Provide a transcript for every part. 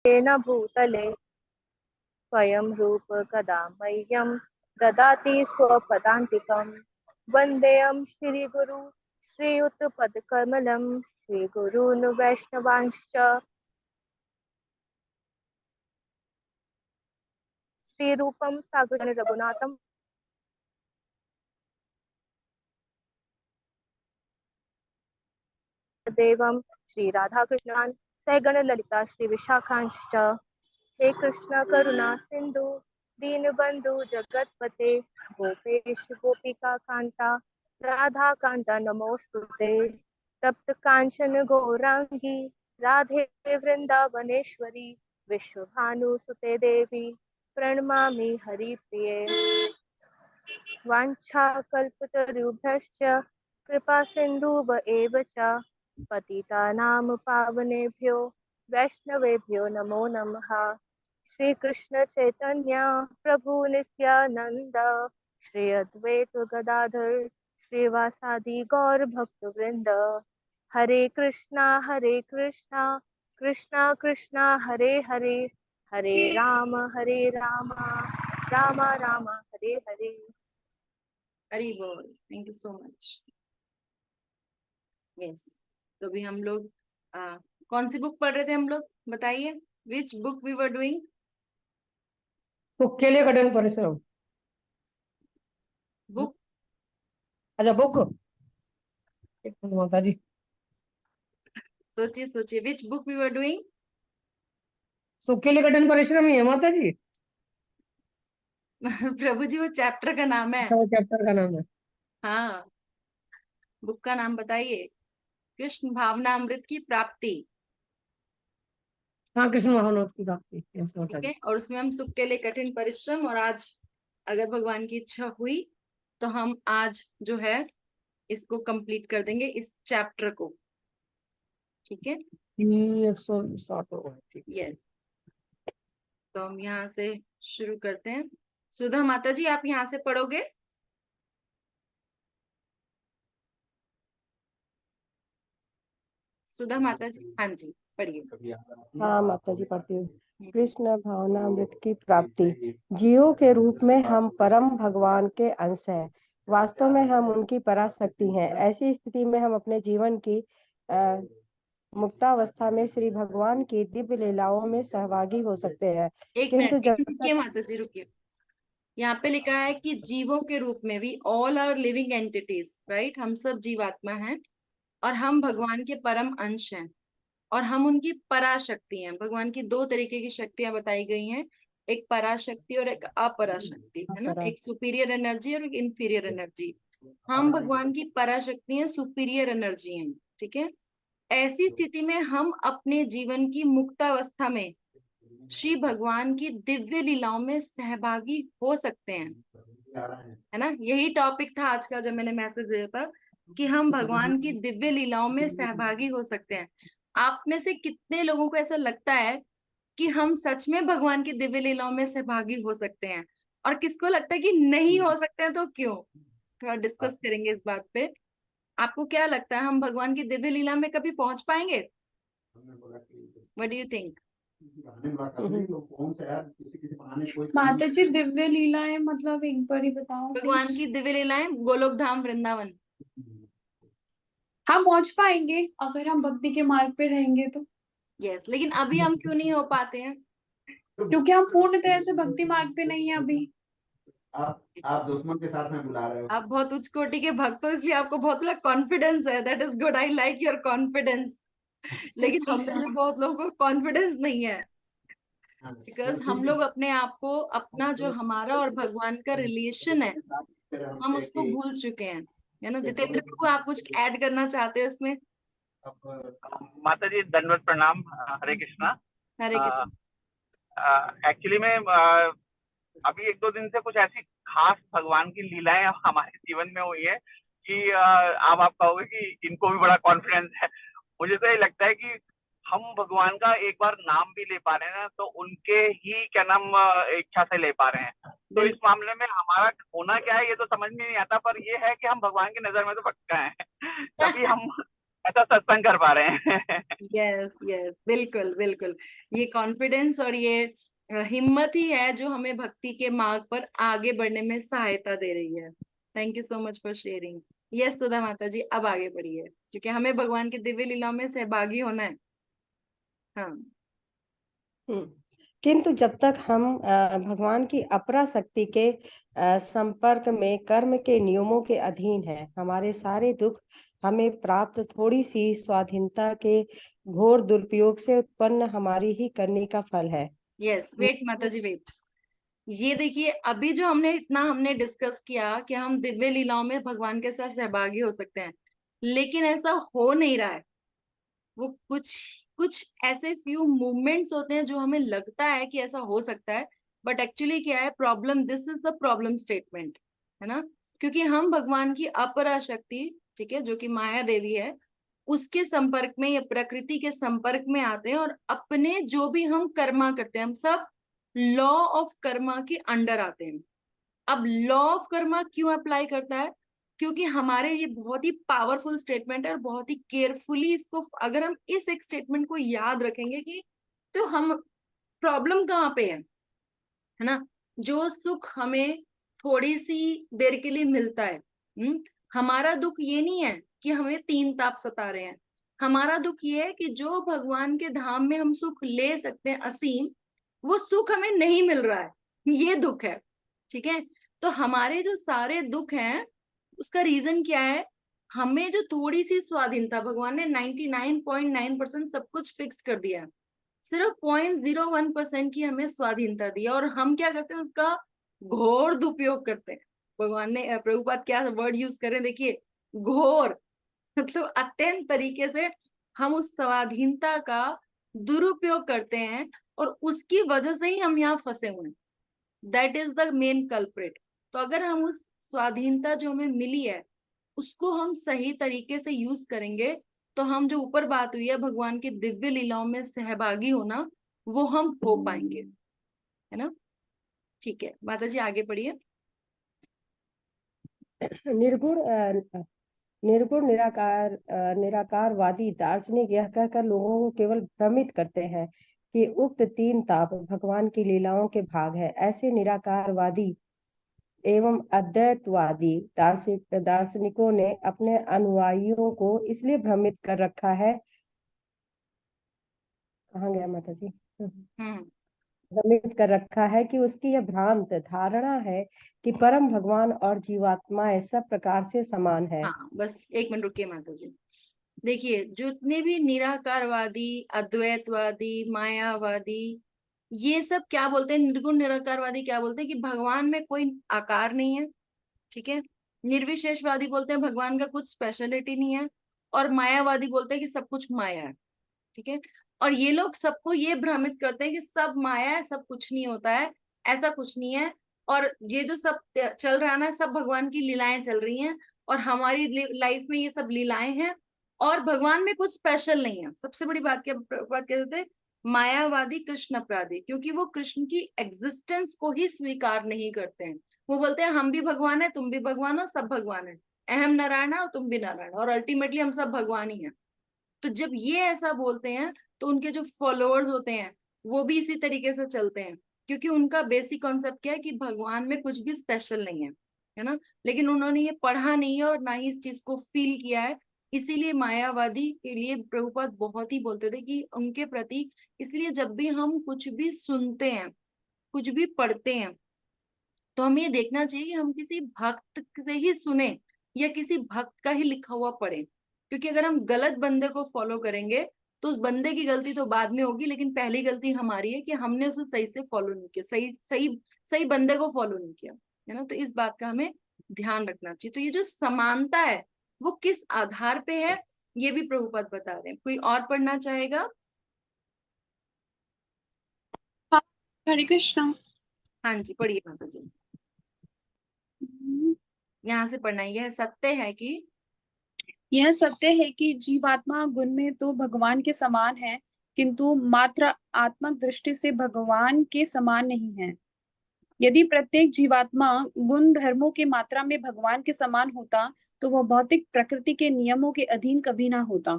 येन भूतले स्वयं रूप कदा मह्यं ददाति स्वपदान्तिकं। वन्देऽहं श्रीगुरु श्रीयुतपदकमलं श्रीगुरून् वैष्णवांश्च श्रीरूपं साग्रजातं रघुनाथं देवं श्रीराधाकृष्णान् सगण ललिता श्रीविशाखांश्च। हे कृष्ण करुणा सिंधु दीनबंधु जगतपते गोपेश गोपिका कांता राधा कांता नमोस्तुते। तप्त कांचन गौरांगी राधे वृंदावनेश्वरी विश्वभानुसुते देवी प्रणमामि हरिप्रिये। वाञ्छाकल्पतरुभ्यश्च कृपा सिन्धुव एव च पतितानां पावनेभ्यो वैष्णवेभ्यो नमो नमः। श्री कृष्ण चैतन्य प्रभु नित्यानंद श्री अद्वैत गदाधर श्रीवासादि गौर भक्त वृंद। हरे कृष्णा कृष्णा कृष्णा हरे हरे हरे राम राम राम हरे हरे। हरी बोल। Thank you so much. Yes, तो अभी हम लोग कौन सी बुक पढ़ रहे थे हम लोग, बताइए। Which book we were doing? Book के लिए कठिन परिश्रम। बुक? अच्छा बुक, एक मिनट माता जी, सोचिए सोचिए, which book we were doing? सुख के लिए कठिन परिश्रम ही है माता जी। प्रभु जी वो चैप्टर का नाम है। वो चैप्टर का नाम है। हाँ, बुक का नाम बताइए। कृष्ण भावनामृत की प्राप्ति। हाँ, कृष्ण महानोद की प्राप्ति। यस माता ठीक जी। है, और उसमें हम सुख के लिए कठिन परिश्रम, और आज अगर भगवान की इच्छा हुई तो हम आज जो है इसको कंप्लीट कर देंगे, इस चैप्टर को। ठीक है, 160 हो गए, ठीक। यस। तो हम यहाँ से शुरू करते हैं। सुधा माता जी, आप यहाँ से पढ़ोगे? सुधा माता जी, हाँ जी, पढ़िए। हाँ माता जी, पढ़ती हूँ। कृष्ण भावनामृत की प्राप्ति। जीवों के रूप में हम परम भगवान के अंश हैं। वास्तव में हम उनकी पराशक्ति हैं। ऐसी स्थिति में हम अपने जीवन की मुक्तावस्था में श्री भगवान की दिव्य लीलाओं में सहभागी हो सकते हैं। एक किंतु मिनट जब रुकिए माता जी, रुकिए। यहाँ पे लिखा है कि जीवों के रूप में, we all are living entities, right? हम सब जीवात्मा हैं और हम भगवान के परम अंश हैं और हम उनकी पराशक्ति हैं। भगवान की दो तरीके की शक्तियां बताई गई हैं, एक पराशक्ति और एक अपराशक्ति, है ना? एक सुपीरियर एनर्जी और एक इंफीरियर एनर्जी। हम भगवान की पराशक्ति हैं, सुपीरियर एनर्जी हैं। ठीक है, ऐसी स्थिति में हम अपने जीवन की मुक्तावस्था में श्री भगवान की दिव्य लीलाओं में सहभागी हो सकते हैं, है ना? यही टॉपिक था आज का जब मैंने मैसेज भेजा था कि हम भगवान की दिव्य लीलाओं में सहभागी हो सकते हैं। आप में से कितने लोगों को ऐसा लगता है कि हम सच में भगवान की दिव्य लीलाओं में सहभागी हो सकते हैं, और किसको लगता है कि नहीं हो सकते हैं? तो क्यों? थोड़ा डिस्कस करेंगे इस बात पे। आपको क्या लगता है, हम भगवान की दिव्य लीला में कभी पहुंच पाएंगे? What do you think? माता जी, दिव्य लीलाएं मतलब एक बार ही बताओ भगवान प्लीज। की दिव्य लीलाएं, गोलोक धाम, वृंदावन। हम पहुंच पाएंगे अगर हम भक्ति के मार्ग पे रहेंगे तो। यस, लेकिन अभी हम क्यों नहीं हो पाते हैं? क्योंकि हम पूर्णतः से भक्ति मार्ग पे नहीं है अभी। आप दुश्मन के साथ में बुला रहे हो। आप बहुत उच्च कोटि के भक्त हो, इसलिए आपको बहुत बड़ा कॉन्फिडेंस है। That is good, I like your confidence. लेकिन हम में से बहुत लोगों को कॉन्फिडेंस नहीं है, बिकॉज हम लोग अपने आप को, अपना जो हमारा और भगवान का रिलेशन है, हम उसको भूल चुके हैं, है ना? जितेंद्र प्रभु, आप कुछ ऐड करना चाहते हो इसमें? माता जी दंडवत प्रणाम। हरे कृष्णा। हरे कृष्ण। एक्चुअली में अभी एक दो दिन से कुछ ऐसी खास भगवान की लीलाएं हमारे जीवन में हुई है कि अब आप कहोगे कि इनको भी बड़ा कॉन्फिडेंस है। मुझे तो ये लगता है कि हम भगवान का एक बार नाम भी ले पा रहे हैं ना, तो उनके ही क्या नाम इच्छा से ले पा रहे हैं। तो इस मामले में हमारा होना क्या है ये तो समझ में नहीं आता, पर ये है कि हम भगवान की नजर में तो पक्का हैं। तभी हम ऐसा सत्संग कर पा रहे हैं। यस यस, बिल्कुल बिल्कुल। ये कॉन्फिडेंस और ये हिम्मत ही है जो हमें भक्ति के मार्ग पर आगे बढ़ने में सहायता दे रही है। Thank you so much for sharing. Yes Sudha माता जी, अब आगे बढ़िए, क्योंकि हमें भगवान की दिव्य लीलाओं में सहभागी होना है। हाँ। किंतु जब तक हम भगवान की अपरा शक्ति के संपर्क में कर्म के नियमों के अधीन हैं, हमारे सारे दुख हमें प्राप्त थोड़ी सी स्वाधीनता के घोर दुरुपयोग से उत्पन्न हमारी ही करनी का फल है। यस, वेट माता जी वेट। ये देखिए, अभी जो हमने डिस्कस किया कि हम दिव्य लीलाओं में भगवान के साथ सहभागी हो सकते हैं, लेकिन ऐसा हो नहीं रहा है। वो कुछ कुछ ऐसे फ्यू मूवमेंट्स होते हैं जो हमें लगता है कि ऐसा हो सकता है, बट एक्चुअली क्या है problem, this is the problem statement, है ना। क्योंकि हम भगवान की अपरा शक्ति, ठीक है, जो कि माया देवी है, उसके संपर्क में या प्रकृति के संपर्क में आते हैं, और अपने जो भी हम कर्मा करते हैं, हम सब लॉ ऑफ कर्मा के अंडर आते हैं। अब लॉ ऑफ कर्मा क्यों अप्लाई करता है? क्योंकि हमारे ये बहुत ही पावरफुल स्टेटमेंट है, और बहुत ही केयरफुली इसको अगर हम इस एक स्टेटमेंट को याद रखेंगे कि तो हम प्रॉब्लम कहाँ पे है ना। जो सुख हमें थोड़ी सी देर के लिए मिलता है, हमारा दुख ये नहीं है कि हमें 3 ताप सता रहे हैं। हमारा दुख ये है कि जो भगवान के धाम में हम सुख ले सकते हैं असीम, वो सुख हमें नहीं मिल रहा है, ये दुख है। ठीक है, तो हमारे जो सारे दुख हैं उसका रीजन क्या है? हमें जो थोड़ी सी स्वाधीनता, भगवान ने 99.9% सब कुछ फिक्स कर दिया है, सिर्फ 0.01% की हमें स्वाधीनता दी है, और हम क्या करते हैं उसका घोर दुरुपयोग करते हैं। भगवान ने प्रभुपाद क्या वर्ड यूज करें देखिए, घोर, मतलब अत्यंत तरीके से हम उस स्वाधीनता का दुरुपयोग करते हैं, और उसकी वजह से ही हम यहाँ फंसे हुए हैं। That is the main culprit. तो अगर हम उस स्वाधीनता जो हमें मिली है उसको हम सही तरीके से यूज करेंगे, तो हम जो ऊपर बात हुई है भगवान की दिव्य लीलाओं में सहभागी होना, वो हम हो पाएंगे, है ना। ठीक है माता जी, आगे पढ़िए। निर्गुण निर्गुण निराकारवादी दार्शनिक यह कहकर लोगों को केवल भ्रमित करते हैं कि उक्त 3 ताप भगवान की लीलाओं के भाग है। ऐसे निराकारवादी एवं अद्वैतवादी दार्शनिकों ने अपने अनुयायियों को इसलिए भ्रमित कर रखा है। कहाँ गया माता जी? भ्रमित कर रखा है कि उसकी यह भ्रांत धारणा है कि परम भगवान और जीवात्माएं सब प्रकार से समान है। हाँ, बस 1 मिनट रुकिए माता जी। देखिए, जितने भी निराकारवादी, अद्वैतवादी, मायावादी, ये सब क्या बोलते हैं, निर्गुण निराकारवादी क्या बोलते हैं कि भगवान में कोई आकार नहीं है, ठीक है। निर्विशेषवादी बोलते हैं भगवान का कुछ स्पेशलिटी नहीं है, और मायावादी बोलते हैं कि सब कुछ माया है, ठीक है। और ये लोग सबको ये भ्रमित करते हैं कि सब माया है, सब कुछ नहीं होता है, ऐसा कुछ नहीं है। और ये जो सब चल रहा है ना, सब भगवान की लीलाएं चल रही हैं, और हमारी लाइफ में ये सब लीलाएं हैं, और भगवान में कुछ स्पेशल नहीं है। सबसे बड़ी बात कहते हैं मायावादी कृष्ण अपराधी, क्योंकि वो कृष्ण की एग्जिस्टेंस को ही स्वीकार नहीं करते हैं। वो बोलते हैं हम भी भगवान है, तुम भी भगवान हो, सब भगवान है, अहम नारायण है और तुम भी नारायण, और अल्टीमेटली हम सब भगवान ही हैं। तो जब ये ऐसा बोलते हैं तो उनके जो फॉलोअर्स होते हैं वो भी इसी तरीके से चलते हैं, क्योंकि उनका बेसिक कॉन्सेप्ट क्या है कि भगवान में कुछ भी स्पेशल नहीं है ना। लेकिन उन्होंने ये पढ़ा नहीं है और ना ही इस चीज को फील किया है। इसीलिए मायावादी के लिए प्रभुपाद बहुत ही बोलते थे कि उनके प्रति, इसलिए जब भी हम कुछ भी सुनते हैं, कुछ भी पढ़ते हैं, तो हमें ये देखना चाहिए कि हम किसी भक्त से ही सुने या किसी भक्त का ही लिखा हुआ पढ़े। क्योंकि अगर हम गलत बंदे को फॉलो करेंगे तो उस बंदे की गलती तो बाद में होगी, लेकिन पहली गलती हमारी है कि हमने उसे सही से फॉलो नहीं किया, सही सही सही बंदे को फॉलो नहीं किया, है ना। तो इस बात का हमें ध्यान रखना चाहिए। तो ये जो समानता है वो किस आधार पे है, ये भी प्रभुपाद बता रहे हैं। कोई और पढ़ना चाहेगा? हरे कृष्णा। हाँ जी, पढ़िए माता जी। यहाँ से पढ़ना है। यह सत्य है कि यह सत्य है कि जीवात्मा गुण में तो भगवान के समान है, किंतु मात्र आत्मक दृष्टि से भगवान के समान नहीं है। यदि प्रत्येक जीवात्मा गुण धर्मों के मात्रा में भगवान के समान होता तो वह भौतिक प्रकृति के नियमों के अधीन कभी ना होता।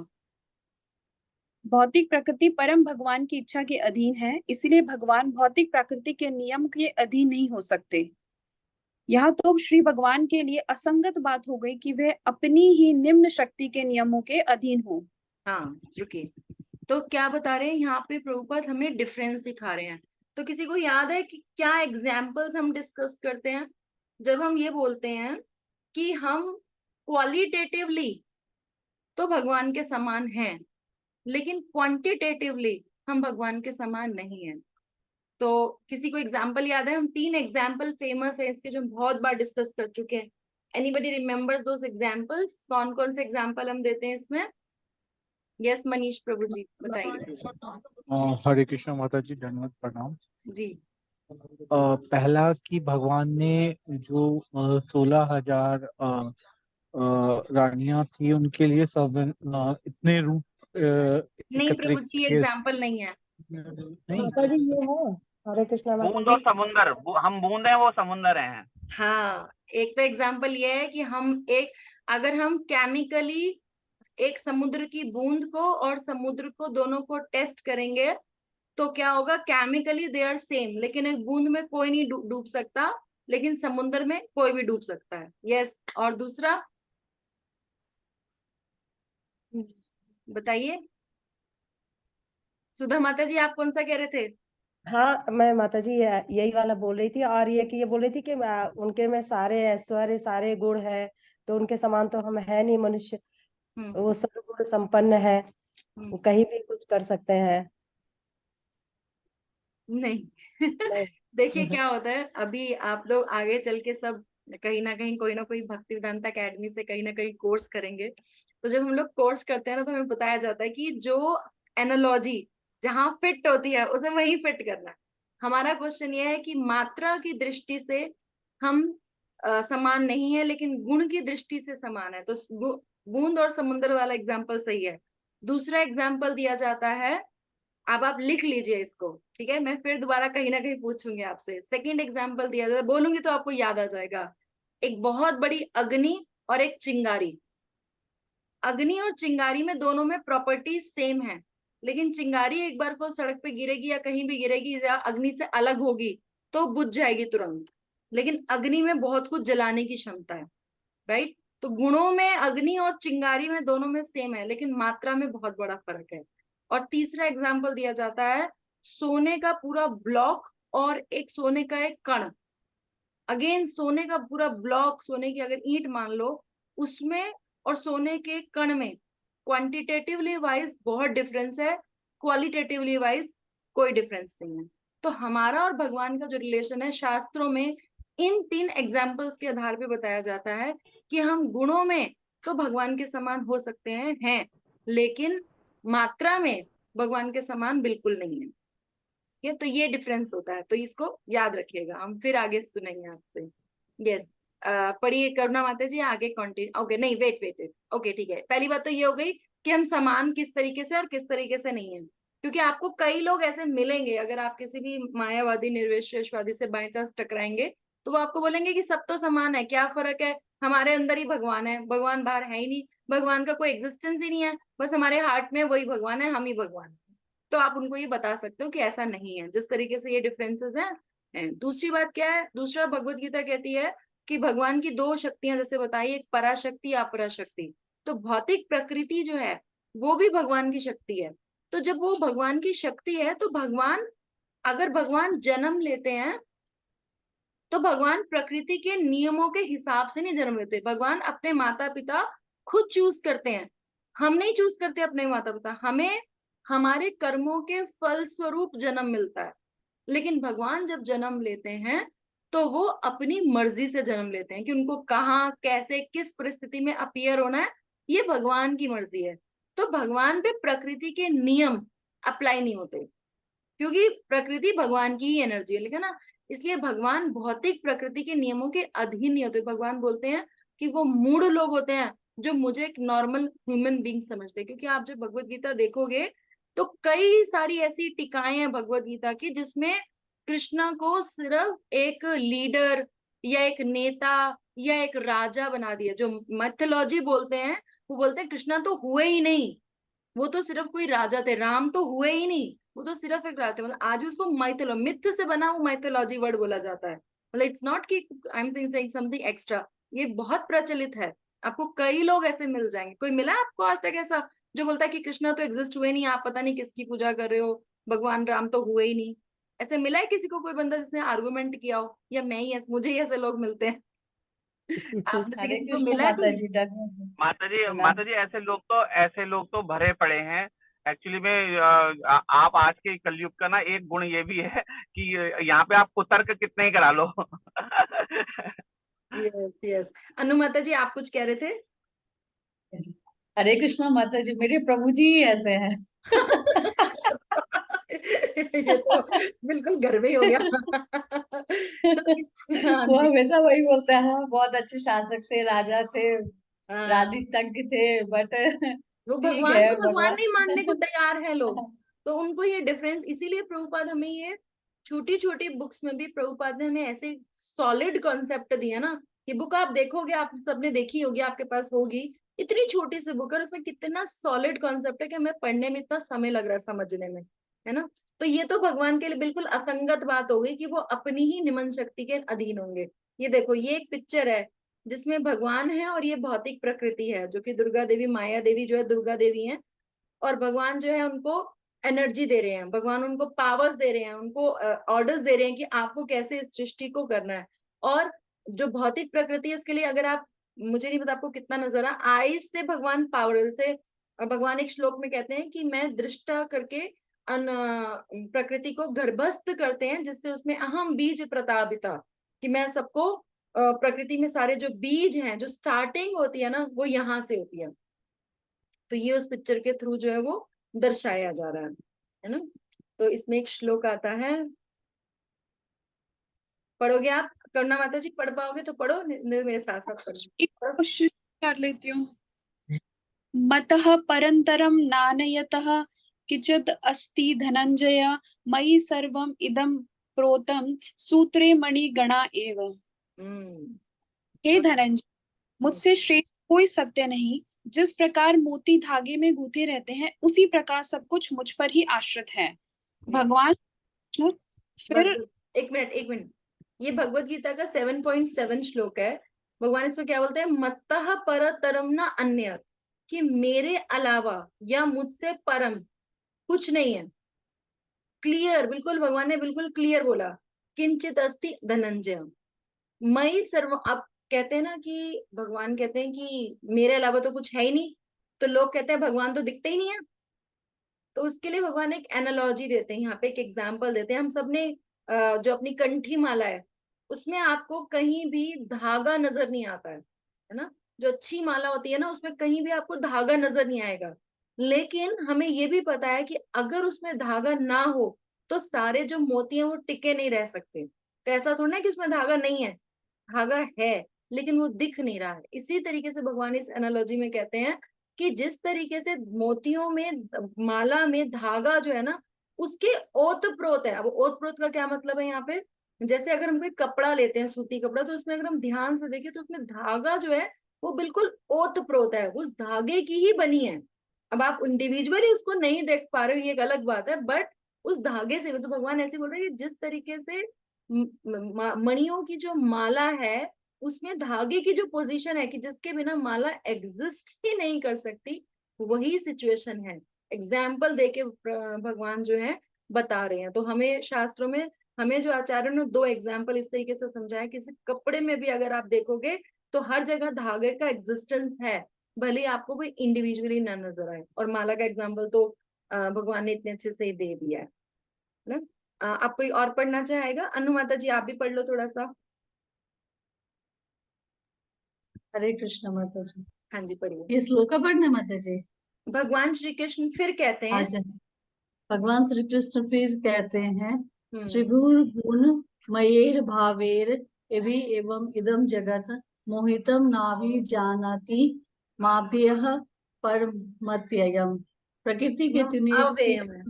भौतिक प्रकृति परम भगवान की इच्छा के अधीन है, इसलिए भगवान भौतिक प्रकृति के नियम के अधीन नहीं हो सकते। यह तो श्री भगवान के लिए असंगत बात हो गई कि वह अपनी ही निम्न शक्ति के नियमों के अधीन हो। हाँ रुकिए, तो क्या बता रहे हैं यहाँ पे प्रभुपाद हमें डिफरेंस दिखा रहे हैं। तो किसी को याद है कि क्या एग्जाम्पल्स हम डिस्कस करते हैं जब हम ये बोलते हैं कि हम क्वालिटेटिवली तो भगवान के समान हैं, लेकिन क्वांटिटेटिवली हम भगवान के समान नहीं हैं। तो किसी को एग्जाम्पल याद है? हम 3 एग्जाम्पल फेमस है इसके जो हम बहुत बार डिस्कस कर चुके हैं। एनीबडी रिमेम्बर्स दोस एग्जाम्पल्स? कौन कौन से एग्जाम्पल हम देते हैं इसमें? यस मनीष प्रभु जी बताइए। हरे कृष्ण माता जी, धन्यवाद, प्रणाम जी। पहला कि भगवान ने जो 16,000 रानियां थी उनके लिए सब इतने रूप नहीं प्रभु एकत्रित जी, एग्जाम्पल नहीं है। नहीं, माता जी ये है, हरे कृष्णा माता बूंद जी। और समुंदर, हम बूंद हैं, वो समुंदर हैं। हाँ, एक तो एग्जाम्पल ये है कि अगर हम केमिकली एक समुद्र की बूंद को और समुद्र को दोनों को टेस्ट करेंगे तो क्या होगा? केमिकली दे आर सेम, लेकिन एक बूंद में कोई नहीं डूब सकता, लेकिन समुद्र में कोई भी डूब सकता है। यस। और दूसरा बताइए सुधा माता जी, आप कौन सा कह रहे थे? हाँ, मैं माता जी यही वाला बोल रही थी, और ये बोल रही थी कि उनके में सारे ऐश्वर्य सारे गुण है, तो उनके समान तो हम है नहीं मनुष्य। वो सर्वगुण संपन्न है, वो कहीं भी कुछ कर सकते हैं। नहीं देखिए क्या होता है, अभी आप लोग आगे चल के सब कहीं ना कहीं कोई ना कोई भक्ति वेदांता अकेडमी से कहीं ना कहीं कोर्स करेंगे। तो जब हम लोग कोर्स करते हैं ना, तो हमें बताया जाता है कि जो एनालॉजी जहाँ फिट होती है उसे वहीं फिट करना है। हमारा क्वेश्चन ये है कि मात्रा की दृष्टि से हम समान नहीं है, लेकिन गुण की दृष्टि से समान है। तो बूंद और समुद्र वाला एग्जाम्पल सही है। दूसरा एग्जाम्पल दिया जाता है, अब आप लिख लीजिए इसको, ठीक है? मैं फिर दोबारा कहीं ना कहीं पूछूंगी आपसे। सेकंड एग्जांपल दिया जाता है, बोलूंगी तो आपको याद आ जाएगा। एक बहुत बड़ी अग्नि और एक चिंगारी। अग्नि और चिंगारी में दोनों में प्रॉपर्टीज सेम है, लेकिन चिंगारी एक बार को सड़क पे गिरेगी या कहीं भी गिरेगी या अग्नि से अलग होगी तो बुझ जाएगी तुरंत, लेकिन अग्नि में बहुत कुछ जलाने की क्षमता है, राइट? तो गुणों में अग्नि और चिंगारी में दोनों में सेम है, लेकिन मात्रा में बहुत बड़ा फर्क है। और तीसरा एग्जाम्पल दिया जाता है, सोने का पूरा ब्लॉक और एक सोने का एक कण। अगेन सोने का पूरा ब्लॉक, सोने की अगर ईंट मान लो, उसमें और सोने के कण में क्वांटिटेटिवली वाइज बहुत डिफरेंस है, क्वालिटेटिवली वाइज कोई डिफरेंस नहीं है। तो हमारा और भगवान का जो रिलेशन है शास्त्रों में इन 3 एग्जाम्पल्स के आधार पर बताया जाता है कि हम गुणों में तो भगवान के समान हो सकते हैं, लेकिन मात्रा में भगवान के समान बिल्कुल नहीं है। ये तो ये डिफरेंस होता है, तो इसको याद रखिएगा। हम फिर आगे सुनेंगे आपसे। यस, पढ़िए करुणा माता जी, आगे कंटिन्यू। ओके, नहीं वेट ओके ठीक है। पहली बात तो ये हो गई कि हम समान किस तरीके से और किस तरीके से नहीं है, क्योंकि आपको कई लोग ऐसे मिलेंगे, अगर आप किसी भी मायावादी निर्विशेषवादी से बाई चांस टकराएंगे तो वो आपको बोलेंगे कि सब तो समान है, क्या फर्क है, हमारे अंदर ही भगवान है, भगवान बाहर है ही नहीं, भगवान का कोई एग्जिस्टेंस ही नहीं है, बस हमारे हार्ट में वही भगवान है, हम ही भगवान है। तो आप उनको ये बता सकते हो कि ऐसा नहीं है, जिस तरीके से ये डिफरेंसेस हैं। दूसरी बात क्या है, दूसरा भगवत गीता कहती है कि भगवान की 2 शक्तियां जैसे बताई, एक पराशक्ति अपराशक्ति। तो भौतिक प्रकृति जो है वो भी भगवान की शक्ति है। तो जब वो भगवान की शक्ति है तो अगर भगवान जन्म लेते हैं तो भगवान प्रकृति के नियमों के हिसाब से नहीं जन्म लेते, भगवान अपने माता पिता खुद चूज करते हैं। हम नहीं चूज करते अपने माता पिता, हमें हमारे कर्मों के फल स्वरूप जन्म मिलता है। लेकिन भगवान जब जन्म लेते हैं तो वो अपनी मर्जी से जन्म लेते हैं कि उनको कहाँ कैसे किस परिस्थिति में अपीयर होना है, ये भगवान की मर्जी है। तो भगवान पे प्रकृति के नियम अप्लाई नहीं होते, क्योंकि प्रकृति भगवान की ही एनर्जी है, लेकिन ना, इसलिए भगवान भौतिक प्रकृति के नियमों के अधीन नहीं होते। भगवान बोलते हैं कि वो मूढ़ लोग होते हैं जो मुझे एक नॉर्मल ह्यूमन बीइंग समझते हैं। क्योंकि आप जब भगवत गीता देखोगे तो कई सारी ऐसी टीकाएं हैं भगवत गीता की जिसमें कृष्णा को सिर्फ एक लीडर या एक नेता या एक राजा बना दिया। जो मैथोलॉजी बोलते हैं वो बोलते हैं कृष्णा तो हुए ही नहीं, वो तो सिर्फ कोई राजा थे, राम तो हुए ही नहीं, वो तो सिर्फ एक राजा थे। मतलब आज भी उसको मिथ से बना हुआ माइथोलॉजी वर्ड बोला जाता है। मतलब इट्स नॉट कि I am saying something extra, ये बहुत प्रचलित है। आपको कई लोग ऐसे मिल जाएंगे। कोई मिला आपको आज तक ऐसा जो बोलता है कि कृष्णा तो एग्जिस्ट हुए नहीं, आप पता नहीं किसकी पूजा कर रहे हो, भगवान राम तो हुए ही नहीं? ऐसे मिला है किसी को कोई बंदा जिसने आर्गुमेंट किया हो? या मैं ही मुझे ही ऐसे लोग मिलते हैं? आपने हरे किसी को कृष्ण मिला है माता कोई? जी, धन्यवाद। माता जी ऐसे लोग तो भरे पड़े हैं। एक्चुअली में आप आज के कलयुग का ना एक गुण ये भी है कि यहाँ पे आप कुतर्क कितने ही करा लो। Yes yes. अनु माता जी आप कुछ कह रहे थे? हरे कृष्णा माता जी, मेरे प्रभु जी ही ऐसे हैं। ये तो बिल्कुल घर में ही हो गया। हाँ वो जी। हमेशा वही बोलते हैं, बहुत अच्छे शासक थे, राजा थे, हाँ, राजनीतिज्ञ थे, बट वो ठीक भगवान है को भगवान नहीं मानने को भगवान। तैयार है लोग। तो उनको ये डिफरेंस, इसीलिए प्रभुपाद हमें ये छोटी छोटी बुक्स में भी प्रभुपाद ने हमें ऐसे सॉलिड कॉन्सेप्ट दिया ना। ये बुक आप देखोगे, आप सबने देखी होगी, आपके पास होगी, इतनी छोटी सी बुक है और उसमें कितना सॉलिड कॉन्सेप्ट है कि हमें पढ़ने में इतना समय लग रहा है समझने में, है ना। तो ये तो भगवान के लिए बिल्कुल असंगत बात हो गई कि वो अपनी ही निमन शक्ति के अधीन होंगे। ये देखो, ये एक पिक्चर है जिसमें भगवान है और ये भौतिक प्रकृति है, जो कि दुर्गा देवी, माया देवी जो है दुर्गा देवी है, और भगवान जो है उनको एनर्जी दे रहे हैं, भगवान उनको पावर्स दे रहे हैं, उनको ऑर्डर्स दे रहे हैं कि आपको कैसे इस सृष्टि को करना है। और जो भौतिक प्रकृति है इसके लिए अगर आप, मुझे नहीं पता आपको कितना नजर आ, आइज से भगवान पावर से, भगवान एक श्लोक में कहते हैं कि मैं दृष्टा करके प्रकृति को गर्भस्थ करते हैं, जिससे उसमें अहम बीज प्रतापिता, कि मैं सबको प्रकृति में सारे जो बीज हैं, जो स्टार्टिंग होती है ना, वो यहाँ से होती है। तो ये उस पिक्चर के थ्रू जो है वो दर्शाया जा रहा है ना। तो इसमें एक श्लोक आता है, पढ़ोगे आप? करुणा माता जी पढ़ पाओगे तो पढ़ो, नहीं मेरे साथ साथ एक पढ़ो। कोशिश कर लेती हूँ। मतः परन्तरं नानयतः किंचित् अस्ति धनंजय, मयि सर्वम् इदं प्रोतं सूत्रे मणिगणा एव। हे धनंजय, मुझसे श्रेष्ठ कोई सत्य नहीं। जिस प्रकार मोती धागे में गूंथे रहते हैं, उसी प्रकार सब कुछ मुझ पर ही आश्रित है। भगवान कृष्ण फिर एक मिनट, ये भगवत गीता का 7.7 श्लोक है। भगवान इसमें क्या बोलते हैं? मत्तः परतरम न अन्य, कि मेरे अलावा या मुझसे परम कुछ नहीं है। क्लियर, बिल्कुल भगवान ने बिल्कुल क्लियर बोला। किंचित अस्ति धनंजय मई सर्व। अब कहते हैं ना कि भगवान कहते हैं कि मेरे अलावा तो कुछ है ही नहीं, तो लोग कहते हैं भगवान तो दिखते ही नहीं है। तो उसके लिए भगवान एक एनालॉजी देते हैं, यहाँ पे एक एग्जाम्पल देते हैं। हम सबने जो अपनी कंठी माला है उसमें आपको कहीं भी धागा नजर नहीं आता है ना। जो अच्छी माला होती है ना उसमें कहीं भी आपको धागा नजर नहीं आएगा। लेकिन हमें ये भी पता है कि अगर उसमें धागा ना हो तो सारे जो मोती हैं वो टिके नहीं रह सकते। तो ऐसा थोड़ा ना कि उसमें धागा नहीं है, धागा है लेकिन वो दिख नहीं रहा है। इसी तरीके से भगवान इस एनालॉजी में कहते हैं कि जिस तरीके से मोतियों में, माला में धागा जो है ना उसके ओत प्रोत है। अब ओत प्रोत का क्या मतलब है यहाँ पे? जैसे अगर हम कोई कपड़ा लेते हैं, सूती कपड़ा, तो उसमें अगर हम ध्यान से देखें तो उसमें धागा जो है वो बिल्कुल ओत प्रोत है, उस धागे की ही बनी है। अब आप इंडिविजुअली उसको नहीं देख पा रहे हो ये एक अलग बात है, बट उस धागे से, तो भगवान ऐसे बोल रहे हैं कि जिस तरीके से मणियों की जो माला है उसमें धागे की जो पोजीशन है कि जिसके बिना माला एग्जिस्ट ही नहीं कर सकती, वही सिचुएशन है। एग्जाम्पल देके भगवान जो है बता रहे हैं। तो हमें शास्त्रों में, हमें जो आचार्य ने 2 एग्जाम्पल इस तरीके से समझाया कि कपड़े में भी अगर आप देखोगे तो हर जगह धागे का एग्जिस्टेंस है, भले ही आपको कोई इंडिविजुअली ना नजर आए। और माला का एग्जाम्पल तो भगवान ने इतने अच्छे से ही दे दिया है ना। आप कोई और पढ़ना चाहेगा? अनु माता जी आप भी पढ़ लो थोड़ा सा। हरे कृष्ण माता जी। हाँ जी पढ़िए। ये श्लोक पढ़ना माता जी। भगवान श्री कृष्ण फिर कहते हैं, अच्छा, भगवान श्री कृष्ण फिर कहते हैं, हम्म, श्रीभुर गुण मयेर भावेर एवि एवं इदम जगत मोहितम नाभि जानाति माभ्यः परमत्ययम्। प्रकृति के तुल्य अव्ययम है।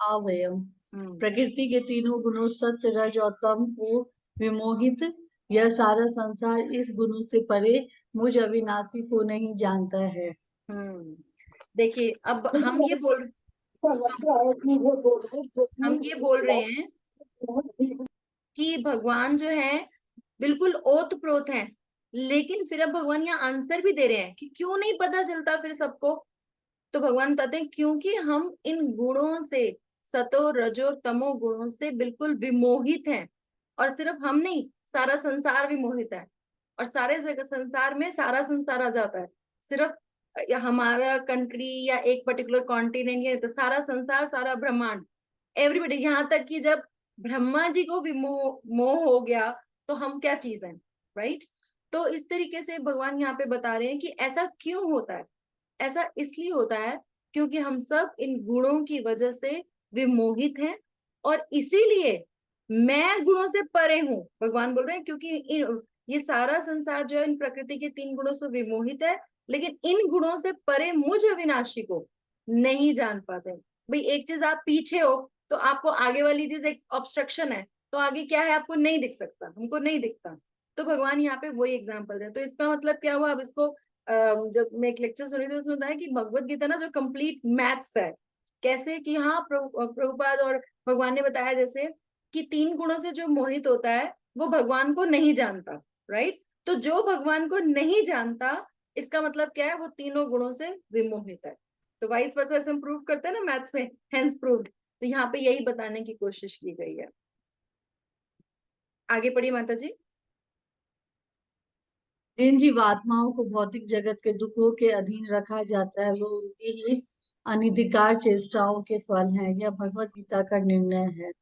अवयम प्रकृति के तीनों गुणों सत्य रज और तम को विमोहित यह सारा संसार इस गुणों से परे मुझ अविनाशी को नहीं जानता है। देखिए अब हम ये बोल रहे हैं कि भगवान जो है बिल्कुल ओत प्रोत है, लेकिन फिर अब भगवान यहाँ आंसर भी दे रहे हैं कि क्यों नहीं पता चलता फिर सबको। तो भगवान बताते हैं क्योंकि हम इन गुणों से, सतो रजो तमो गुणों से बिल्कुल विमोहित हैं। और सिर्फ हम नहीं, सारा संसार विमोहित है। और सारे संसार में सारा संसार आ जाता है, सिर्फ या हमारा कंट्री या एक पर्टिकुलर कॉन्टिनेंट, या तो सारा संसार, सारा ब्रह्मांड, एवरीबडी। यहाँ तक कि जब ब्रह्मा जी को भी मोह हो गया तो हम क्या चीज हैं, राइट। तो इस तरीके से भगवान यहाँ पे बता रहे हैं कि ऐसा क्यों होता है। ऐसा इसलिए होता है क्योंकि हम सब इन गुणों की वजह से विमोहित हैं, और इसीलिए मैं गुणों से परे हूं। भगवान बोल रहे हैं क्योंकि ये सारा संसार जो है इन प्रकृति के 3 गुणों से विमोहित है, लेकिन इन गुणों से परे मुझ अविनाशी को नहीं जान पाते। भाई एक चीज आप पीछे हो तो आपको आगे वाली चीज एक ऑब्स्ट्रक्शन है, तो आगे क्या है आपको नहीं दिख सकता, हमको नहीं दिखता। तो भगवान यहाँ पे वही एग्जाम्पल है। तो इसका मतलब क्या हुआ, अब इसको जब मैं एक लेक्चर सुनी थी उसमें बताया कि भगवत गीता ना जो कंप्लीट मैथ्स है, कैसे कि हाँ प्रभुपाद और भगवान ने बताया जैसे कि 3 गुणों से जो मोहित होता है वो भगवान को नहीं जानता, राइट। तो जो भगवान को नहीं जानता, इसका मतलब क्या है, वो तीनों गुणों से विमोहित है। तो वाइस वर्सा ऐसे हम प्रूव करते हैं ना मैथ्स में, हेंस प्रूव्ड। तो यहाँ पे यही बताने की कोशिश की गई है। आगे पढ़िए माता जी। जिन जीवात्माओं को भौतिक जगत के दुखों के अधीन रखा जाता है वो उनकी ही अनिधिकार चेष्टाओं के फल हैं। यह भगवत गीता का निर्णय है।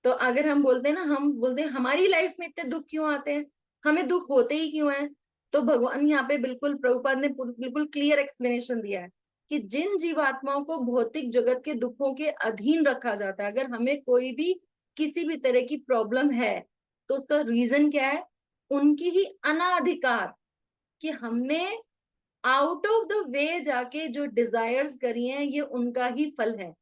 तो अगर हम बोलते हैं ना, हम बोलते हैं हमारी लाइफ में इतने दुख क्यों आते हैं, हमें दुख होते ही क्यों हैं, तो भगवान यहाँ पे बिल्कुल प्रभुपाद ने बिल्कुल क्लियर एक्सप्लेनेशन दिया है कि जिन जीवात्माओं को भौतिक जगत के दुखों के अधीन रखा जाता है, अगर हमें कोई भी किसी भी तरह की प्रॉब्लम है तो उसका रीजन क्या है, उनकी ही अनाधिकार, कि हमने आउट ऑफ द वे जाके जो डिजायर्स करी हैं ये उनका ही फल है।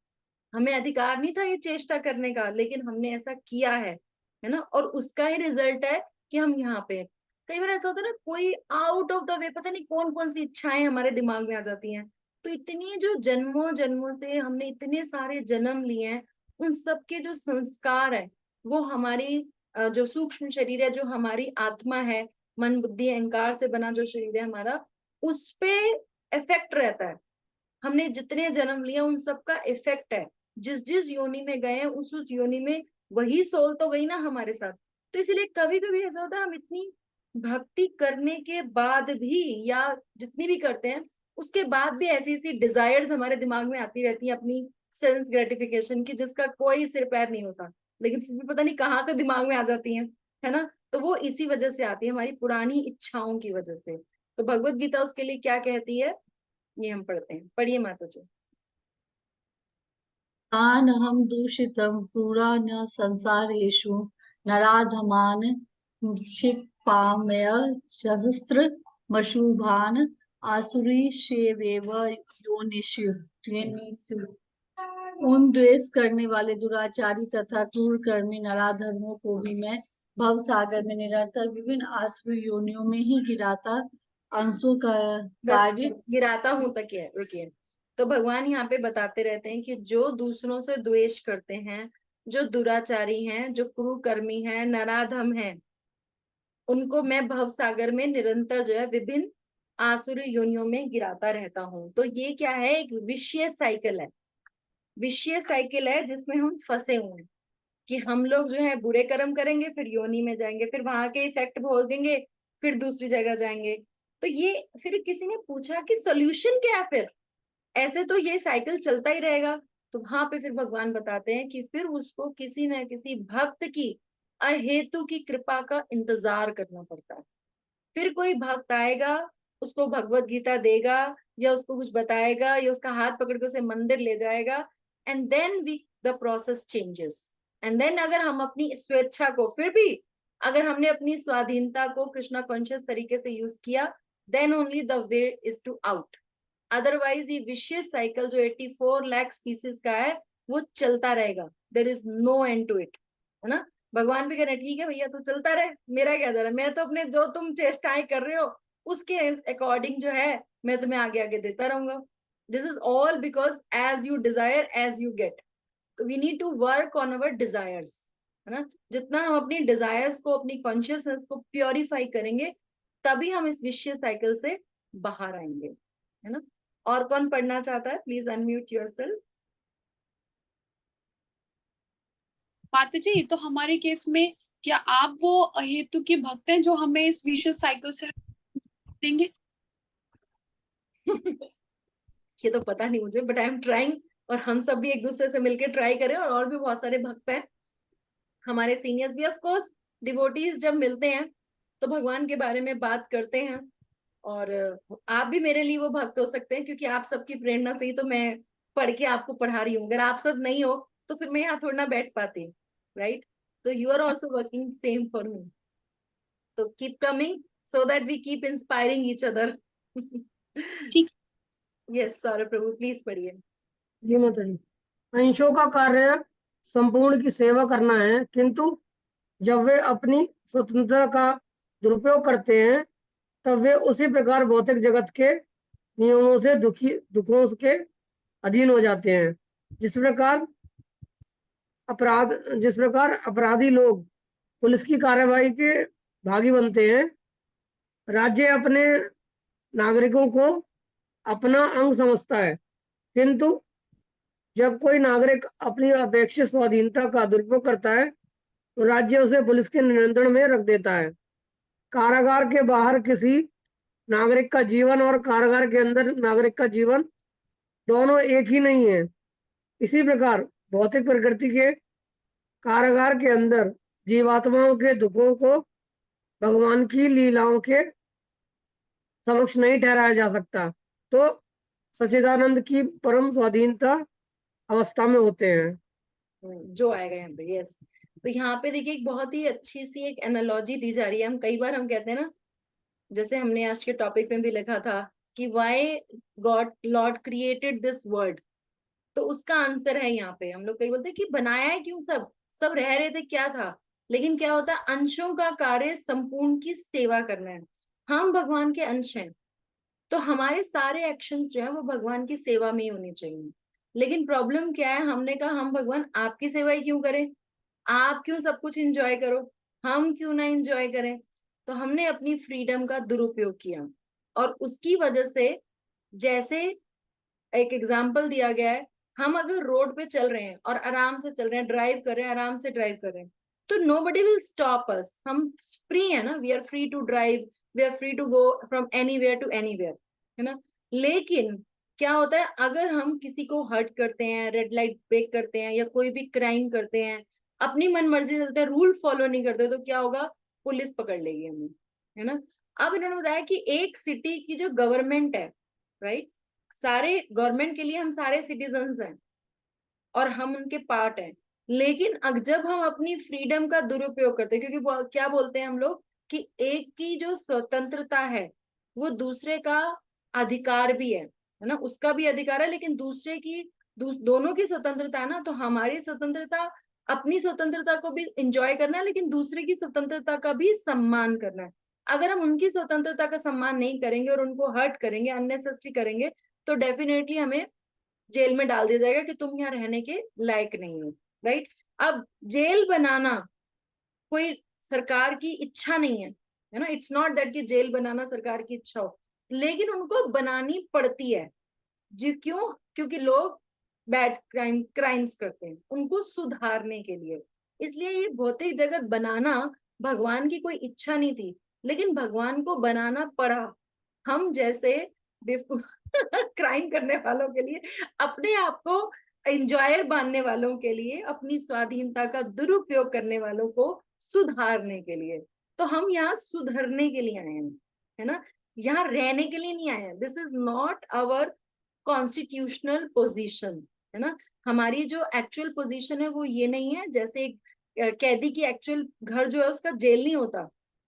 हमें अधिकार नहीं था ये चेष्टा करने का, लेकिन हमने ऐसा किया है ना, और उसका ही रिजल्ट है कि हम यहाँ पे। कई बार ऐसा होता है ना, कोई आउट ऑफ द वे पता नहीं कौन कौन सी इच्छाएं हमारे दिमाग में आ जाती हैं। तो इतनी जो जन्मों जन्मों से हमने इतने सारे जन्म लिए हैं, उन सबके जो संस्कार है वो हमारी जो सूक्ष्म शरीर है, जो हमारी आत्मा है, मन बुद्धि अहंकार से बना जो शरीर है हमारा, उस पे इफेक्ट रहता है। हमने जितने जन्म लिए उन सबका इफेक्ट है। जिस जिस योनि में गए हैं उस योनि में वही सोल तो गई ना हमारे साथ। तो इसलिए कभी कभी ऐसा होता है हम इतनी भक्ति करने के बाद भी, या जितनी भी करते हैं उसके बाद भी, ऐसी ऐसी डिजायर्स हमारे दिमाग में आती रहती हैं अपनी सेंस ग्रेटिफिकेशन की, जिसका कोई सिर पैर नहीं होता, लेकिन फिर भी पता नहीं कहाँ से दिमाग में आ जाती हैं, है ना। तो वो इसी वजह से आती है, हमारी पुरानी इच्छाओं की वजह से। तो भगवत गीता उसके लिए क्या कहती है ये हम पढ़ते हैं। पढ़िए माता जी। तान हम दूषितम क्रूरा न संसारेषु नराधमान क्षिपामय सहस्त्र मशुभान आसुरी शेवेव योनिषु। उन द्वेष करने वाले दुराचारी तथा क्रूर कर्मी नराधर्मों को भी मैं भव सागर में निरंतर विभिन्न आसुर योनियों में ही गिराता अंशों का कार्य गिराता हूं तक है। रुकिए, तो भगवान यहाँ पे बताते रहते हैं कि जो दूसरों से द्वेष करते हैं, जो दुराचारी हैं, जो क्रूरकर्मी हैं, नराधम हैं, उनको मैं भव सागर में निरंतर जो है विभिन्न आसुरी योनियों में गिराता रहता हूँ। तो ये क्या है, एक विषय साइकिल है। विषय साइकिल है जिसमें हम फंसे हुए हैं कि हम लोग जो है बुरे कर्म करेंगे, फिर योनि में जाएंगे, फिर वहां के इफेक्ट भोगेंगे, फिर दूसरी जगह जाएंगे। तो ये फिर किसी ने पूछा कि सोल्यूशन क्या है, फिर ऐसे तो ये साइकिल चलता ही रहेगा। तो वहां पे फिर भगवान बताते हैं कि फिर उसको किसी न किसी भक्त की अहेतु की कृपा का इंतजार करना पड़ता है। फिर कोई भक्त आएगा, उसको भगवत गीता देगा, या उसको कुछ बताएगा, या उसका हाथ पकड़ के उसे मंदिर ले जाएगा, and then we the process changes. And then अगर हम अपनी स्वेच्छा को, फिर भी अगर हमने अपनी स्वाधीनता को कृष्णा कॉन्शियस तरीके से यूज किया, then only the way is to out. Otherwise ये विशेष साइकिल जो 84 लाख स्पीसीज का है, वो चलता रहेगा, there is no end to it, है ना। भगवान भी कह रहे हैं ठीक है भैया तू चलता रहे, मेरा क्या जरा, मैं तो अपने जो तुम चेष्टाएं कर रहे हो उसके अकॉर्डिंग जो है मैं तुम्हें आगे आगे देता रहूंगा। This is all because as you desire as you get. तो we need to work on our desires, है ना। जितना हम अपनी डिजायर्स को, अपनी कॉन्शियसनेस को प्योरीफाई करेंगे, तभी हम इस विशियस साइकिल से बाहर आएंगे, है ना। और कौन पढ़ना चाहता है, प्लीज अनम्यूट योरसेल्फ। माता जी, तो हमारे केस में क्या आप वो हेतु के भक्त हैं जो हमें इस विशियस साइकिल से देंगे? ये तो पता नहीं मुझे, बट आई एम ट्राइंग। और हम सब भी एक दूसरे से मिलकर ट्राई करें, और भी बहुत सारे भक्त हैं, हमारे सीनियर्स भी। ऑफ कोर्स डिवोटीज जब मिलते हैं तो भगवान के बारे में बात करते हैं, और आप भी मेरे लिए वो भक्त हो सकते हैं, क्योंकि आप सबकी प्रेरणा से ही तो मैं पढ़ के आपको पढ़ा रही हूँ। अगर आप सब नहीं हो तो फिर मैं यहाँ थोड़ा ना बैठ पाती, राइट। तो you are also working same for me, तो keep coming so that we keep inspiring each other. ठीक। यस सौरभ प्रभु प्लीज पढ़िए। जी माता जी। अंशों का कार्य संपूर्ण की सेवा करना है, किंतु जब वे अपनी स्वतंत्रता का दुरुपयोग करते हैं तब वे उसी प्रकार भौतिक जगत के नियमों से दुखों के अधीन हो जाते हैं। जिस प्रकार अपराधी लोग पुलिस की कार्यवाही के भागी बनते हैं, राज्य अपने नागरिकों को अपना अंग समझता है, किंतु जब कोई नागरिक अपनी अपेक्षित स्वाधीनता का दुरुपयोग करता है तो राज्य उसे पुलिस के नियंत्रण में रख देता है। कारागार के बाहर किसी नागरिक का जीवन और कारागार के अंदर नागरिक का जीवन दोनों एक ही नहीं है। इसी प्रकार भौतिक प्रकृति के कारागार के अंदर जीवात्माओं के दुखों को भगवान की लीलाओं के समक्ष नहीं ठहराया जा सकता, तो सच्चिदानंद की परम स्वाधीनता अवस्था में होते हैं। जो आएगा यहाँ पे, यस। तो यहाँ पे देखिए एक बहुत ही अच्छी सी एक एनालॉजी दी जा रही है। हम कई बार हम कहते हैं ना, जैसे हमने आज के टॉपिक में भी लिखा था कि why God Lord created this world, तो उसका आंसर है यहाँ पे। हम लोग कई बोलते हैं कि बनाया है क्यों, सब रह रहे थे क्या था, लेकिन क्या होता है, अंशों का कार्य संपूर्ण की सेवा करना है। हम भगवान के अंश हैं, तो हमारे सारे एक्शंस जो है वो भगवान की सेवा में ही होने चाहिए। लेकिन प्रॉब्लम क्या है, हमने कहा हम भगवान आपकी सेवा ही क्यों करें, आप क्यों सब कुछ एंजॉय करो, हम क्यों ना एंजॉय करें। तो हमने अपनी फ्रीडम का दुरुपयोग किया, और उसकी वजह से, जैसे एक एग्जाम्पल दिया गया है, हम अगर रोड पे चल रहे हैं और आराम से चल रहे हैं, ड्राइव कर रहे हैं, आराम से ड्राइव कर रहे हैं, तो नोबडी विल स्टॉप अस। हम फ्री है ना, we are free to drive, we are free to go from anywhere to anywhere, है ना। लेकिन क्या होता है, अगर हम किसी को हर्ट करते हैं, रेड लाइट ब्रेक करते हैं, या कोई भी क्राइम करते हैं, अपनी मन मर्जी चलते हैं, रूल फॉलो नहीं करते, तो क्या होगा, पुलिस पकड़ लेगी हमें, है ना। अब इन्होंने बताया कि एक सिटी की जो गवर्नमेंट है, राइट, सारे गवर्नमेंट के लिए हम सारे सिटीजन्स हैं और हम उनके पार्ट हैं। लेकिन जब हम अपनी फ्रीडम का दुरुपयोग करते हैं, क्योंकि क्या बोलते हैं हम लोग कि एक की जो स्वतंत्रता है वो दूसरे का अधिकार भी है ना, उसका भी अधिकार है, लेकिन दूसरे की दोनों की स्वतंत्रता है ना। तो हमारी स्वतंत्रता, अपनी स्वतंत्रता को भी इंजॉय करना है, लेकिन दूसरे की स्वतंत्रता का भी सम्मान करना है। अगर हम उनकी स्वतंत्रता का सम्मान नहीं करेंगे और उनको हर्ट करेंगे, अननेसेसरी करेंगे, तो डेफिनेटली हमें जेल में डाल दिया जाएगा कि तुम यहाँ रहने के लायक नहीं हो, राइट। अब जेल बनाना कोई सरकार की इच्छा नहीं है ना, इट्स नॉट दैट कि जेल बनाना सरकार की इच्छा हो, लेकिन उनको बनानी पड़ती है। जी क्यों, क्योंकि लोग बैड क्राइम्स करते हैं, उनको सुधारने के लिए। इसलिए ये भौतिक जगत बनाना भगवान की कोई इच्छा नहीं थी, लेकिन भगवान को बनाना पड़ा। हम जैसे बेवकूफ क्राइम करने वालों के लिए, अपने आप को एंजॉयर मानने वालों के लिए, अपनी स्वाधीनता का दुरुपयोग करने वालों को सुधारने के लिए। तो हम यहाँ सुधरने के लिए आए हैं, है ना, यहाँ रहने के लिए नहीं आए हैं। This is not our constitutional position, है ना। हमारी जो एक्चुअल पोजीशन है वो ये नहीं है। जैसे एक कैदी की एक्चुअल घर जो है उसका जेल नहीं होता,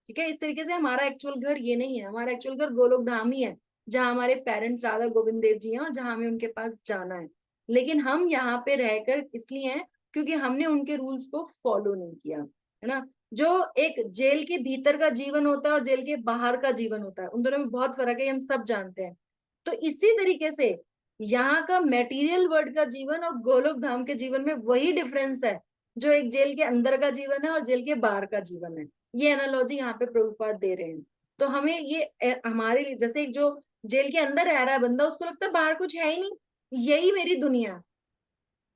ठीक है, इस तरीके से हमारा एक्चुअल घर ये नहीं है। हमारा एक्चुअल घर गोलोक धाम ही है, जहाँ हमारे पेरेंट्स राधा गोविंद देव जी हैं और जहाँ हमें उनके पास जाना है। लेकिन हम यहाँ पे रहकर इसलिए हैं क्योंकि हमने उनके रूल्स को फॉलो नहीं किया, है ना। जो एक जेल के भीतर का जीवन होता है और जेल के बाहर का जीवन होता है, उन दोनों में बहुत फर्क है, हम सब जानते हैं। तो इसी तरीके से यहाँ का मेटीरियल वर्ल्ड का जीवन और गोलोक धाम के जीवन में वही डिफरेंस है जो एक जेल के अंदर का जीवन है और जेल के बाहर का जीवन है। ये एनालॉजी यहाँ पे प्रभुपाद दे रहे हैं। तो हमें ये हमारे लिए, जैसे एक जो जेल के अंदर रह रहा है बंदा, उसको लगता है बाहर कुछ है ही नहीं, यही मेरी दुनिया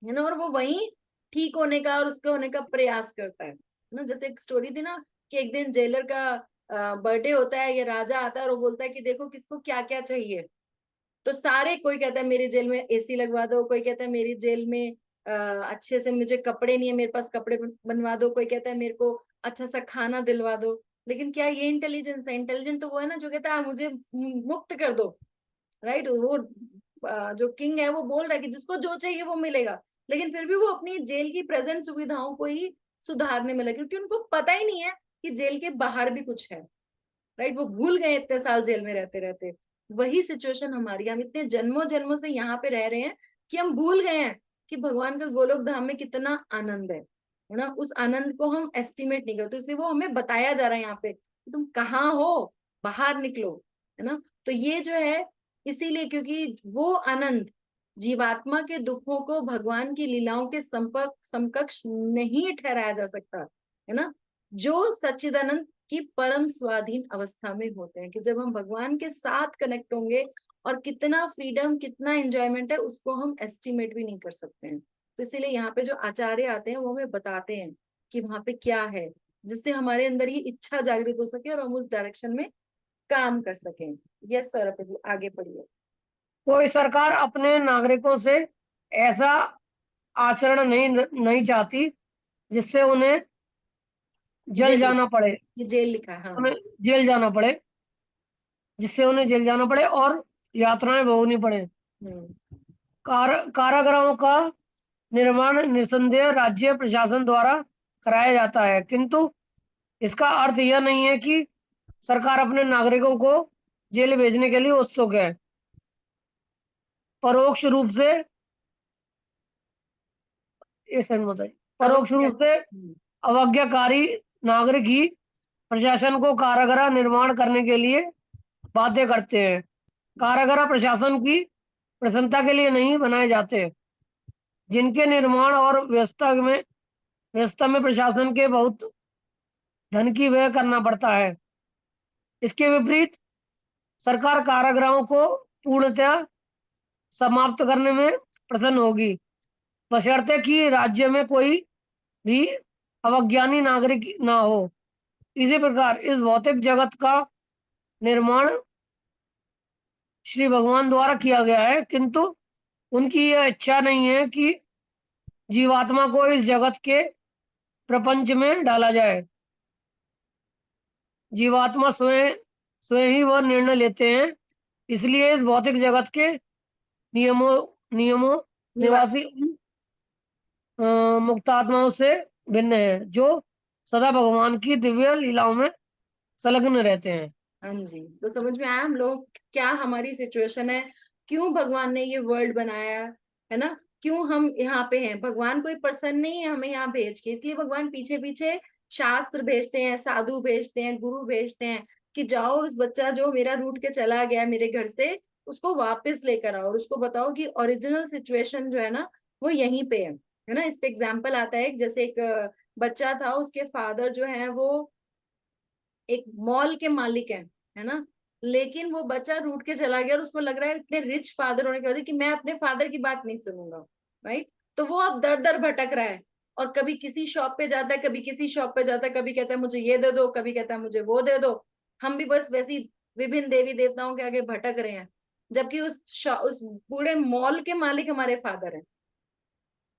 है ना, और वो वही ठीक होने का और उसके होने का प्रयास करता है ना। जैसे एक स्टोरी थी ना कि एक दिन जेलर का बर्थडे होता है, ये राजा आता है और वो बोलता है कि देखो किसको क्या क्या चाहिए। तो सारे, कोई कहता है मेरी जेल में एसी लगवा दो, कोई कहता है मेरी जेल में अच्छे से मुझे कपड़े नहीं है, मेरे पास कपड़े बनवा दो, कोई कहता है मेरे को अच्छा सा खाना दिलवा दो। लेकिन क्या ये इंटेलिजेंस है? इंटेलिजेंट तो वो है ना जो कहता है मुझे मुक्त कर दो, राइट। वो जो किंग है वो बोल रहा है कि जिसको जो चाहिए वो मिलेगा, लेकिन फिर भी वो अपनी जेल की प्रेजेंट सुविधाओं को ही सुधारने में लगे, क्योंकि उनको पता ही नहीं है कि जेल के बाहर भी कुछ है, राइट। वो भूल गए इतने साल जेल में रहते रहते। वही सिचुएशन हमारी, हम इतने जन्मों जन्मों से यहाँ पे रह रहे हैं कि हम भूल गए हैं कि भगवान का गोलोक धाम में कितना आनंद है ना। उस आनंद को हम एस्टिमेट नहीं करते, इसलिए वो हमें बताया जा रहा है यहाँ पे कि तुम कहाँ हो, बाहर निकलो, है ना। तो ये जो है इसीलिए, क्योंकि वो आनंद जीवात्मा के दुखों को भगवान की लीलाओं के संपर्क समकक्ष नहीं ठहराया जा सकता, है ना। जो सच्चिदानंद की परम स्वाधीन अवस्था में होते हैं, कि जब हम भगवान के साथ कनेक्ट होंगे और कितना फ्रीडम, कितना एंजॉयमेंट है, उसको हम एस्टिमेट भी नहीं कर सकते हैं। तो इसीलिए यहाँ पे जो आचार्य आते हैं वो हमें बताते हैं कि वहां पे क्या है, जिससे हमारे अंदर ये इच्छा जागृत हो सके और हम उस डायरेक्शन में काम कर सकें। यस सर, आगे पढ़िए। कोई सरकार अपने नागरिकों से ऐसा आचरण नहीं चाहती जिससे उन्हें जेल जाना पड़े, ये जेल लिखा है, हाँ। उन्हें जेल जाना पड़े, जिससे उन्हें जेल जाना पड़े और यातनाएं भोगनी पड़े। कारागृहों का निर्माण निस्संदेह राज्य प्रशासन द्वारा कराया जाता है, किंतु इसका अर्थ यह नहीं है कि सरकार अपने नागरिकों को जेल भेजने के लिए उत्सुक है। परोक्ष रूप से अवज्ञाकारी नागरिक ही प्रशासन को कारागार निर्माण करने के लिए बाध्य करते हैं। कारागार प्रशासन की प्रसन्नता के लिए नहीं बनाए जाते, जिनके निर्माण और व्यवस्था में प्रशासन के बहुत धन की व्यय करना पड़ता है। इसके विपरीत सरकार कारागृहों को पूर्णतः समाप्त करने में प्रसन्न होगी, बशर्ते कि राज्य में कोई भी अवज्ञानी नागरिक ना हो। इसी प्रकार इस भौतिक जगत का निर्माण श्री भगवान द्वारा किया गया है, किंतु उनकी यह इच्छा नहीं है कि जीवात्मा को इस जगत के प्रपंच में डाला जाए। जीवात्मा स्वयं ही वह निर्णय लेते हैं, इसलिए इस भौतिक जगत के नियमों निवासी मुक्तात्माओं से भिन्न है, जो सदा भगवान की दिव्य लीलाओं में संलग्न रहते हैं। हाँ जी, तो समझ में आया हम लोग क्या हमारी सिचुएशन है, क्यों भगवान ने ये वर्ल्ड बनाया है ना, क्यों हम यहाँ पे हैं। भगवान कोई पर्सन नहीं है हमें यहाँ भेज के, इसलिए भगवान पीछे पीछे शास्त्र भेजते हैं, साधु भेजते हैं, गुरु भेजते हैं कि जाओ उस बच्चा जो मेरा रूठ के चला गया मेरे घर से, उसको वापस लेकर आओ और उसको बताओ कि ओरिजिनल सिचुएशन जो है ना वो यहीं पे है ना। इस पे एग्जाम्पल आता है, जैसे एक बच्चा था, उसके फादर जो है वो एक मॉल के मालिक है ना, लेकिन वो बच्चा रूठ के चला गया और उसको लग रहा है इतने रिच फादर होने के बाद कि मैं अपने फादर की बात नहीं सुनूंगा, राइट। तो वो अब दर दर भटक रहा है और कभी किसी शॉप पे जाता है, कभी किसी शॉप पे जाता है, कभी कहता है मुझे ये दे दो, कभी कहता है मुझे वो दे दो। हम भी बस वैसी विभिन्न देवी देवताओं के आगे भटक रहे हैं, जबकि उस पूरे मॉल के मालिक हमारे फादर है,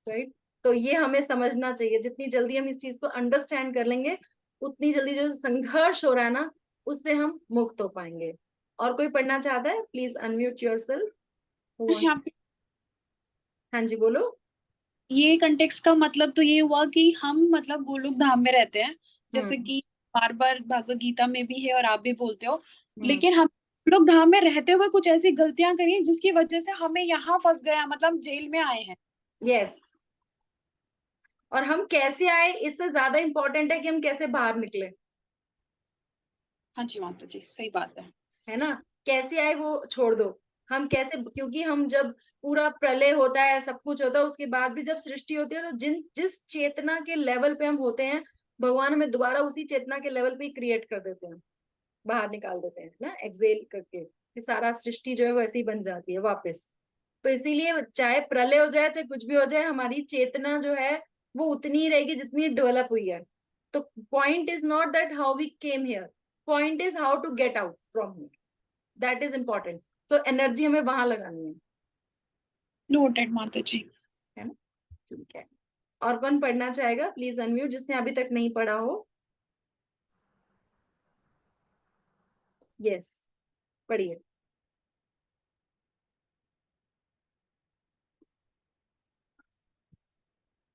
राइट। तो ये हमें समझना चाहिए, जितनी जल्दी हम इस चीज को अंडरस्टैंड कर लेंगे उतनी जल्दी जो संघर्ष हो रहा है ना उससे हम मुक्त हो पाएंगे। और कोई पढ़ना चाहता है प्लीज अनम्यूट योरसेल्फ। हाँ जी बोलो। ये कंटेक्स्ट का मतलब तो ये हुआ कि हम मतलब गोलोक धाम में रहते हैं, जैसे कि बार बार भगवद गीता में भी है और आप भी बोलते हो, लेकिन हम लोग धाम में रहते हुए कुछ ऐसी गलतियां करी जिसकी वजह से हमें यहाँ फंस गया, मतलब जेल में आए हैं। यस। और हम कैसे आए इससे ज्यादा इंपॉर्टेंट है कि हम कैसे बाहर निकले। हाँ जी माता जी, सही बात है ना। कैसे आए वो छोड़ दो, हम कैसे, क्योंकि हम जब पूरा प्रलय होता है, सब कुछ होता है, उसके बाद भी जब सृष्टि होती है, तो जिस चेतना के लेवल पे हम होते हैं, भगवान हमें दोबारा उसी चेतना के लेवल पे क्रिएट कर देते हैं, बाहर निकाल देते हैं ना, एक्सेल करके, कि सारा सृष्टि जो है वो ऐसी ही बन जाती है वापस। तो इसीलिए चाहे प्रलय हो जाए, चाहे कुछ भी हो जाए, हमारी चेतना जो है वो उतनी ही रहेगी जितनी डेवलप हुई है। तो point is not that how we came here, point is how to get out from here, that is important. तो एनर्जी हमें वहां लगानी है। नोटेड माता जी। है ना, ठीक है। और कौन पढ़ना चाहेगा, प्लीज अनम्यूट, जिसने अभी तक नहीं पढ़ा हो। यस, पढ़िए।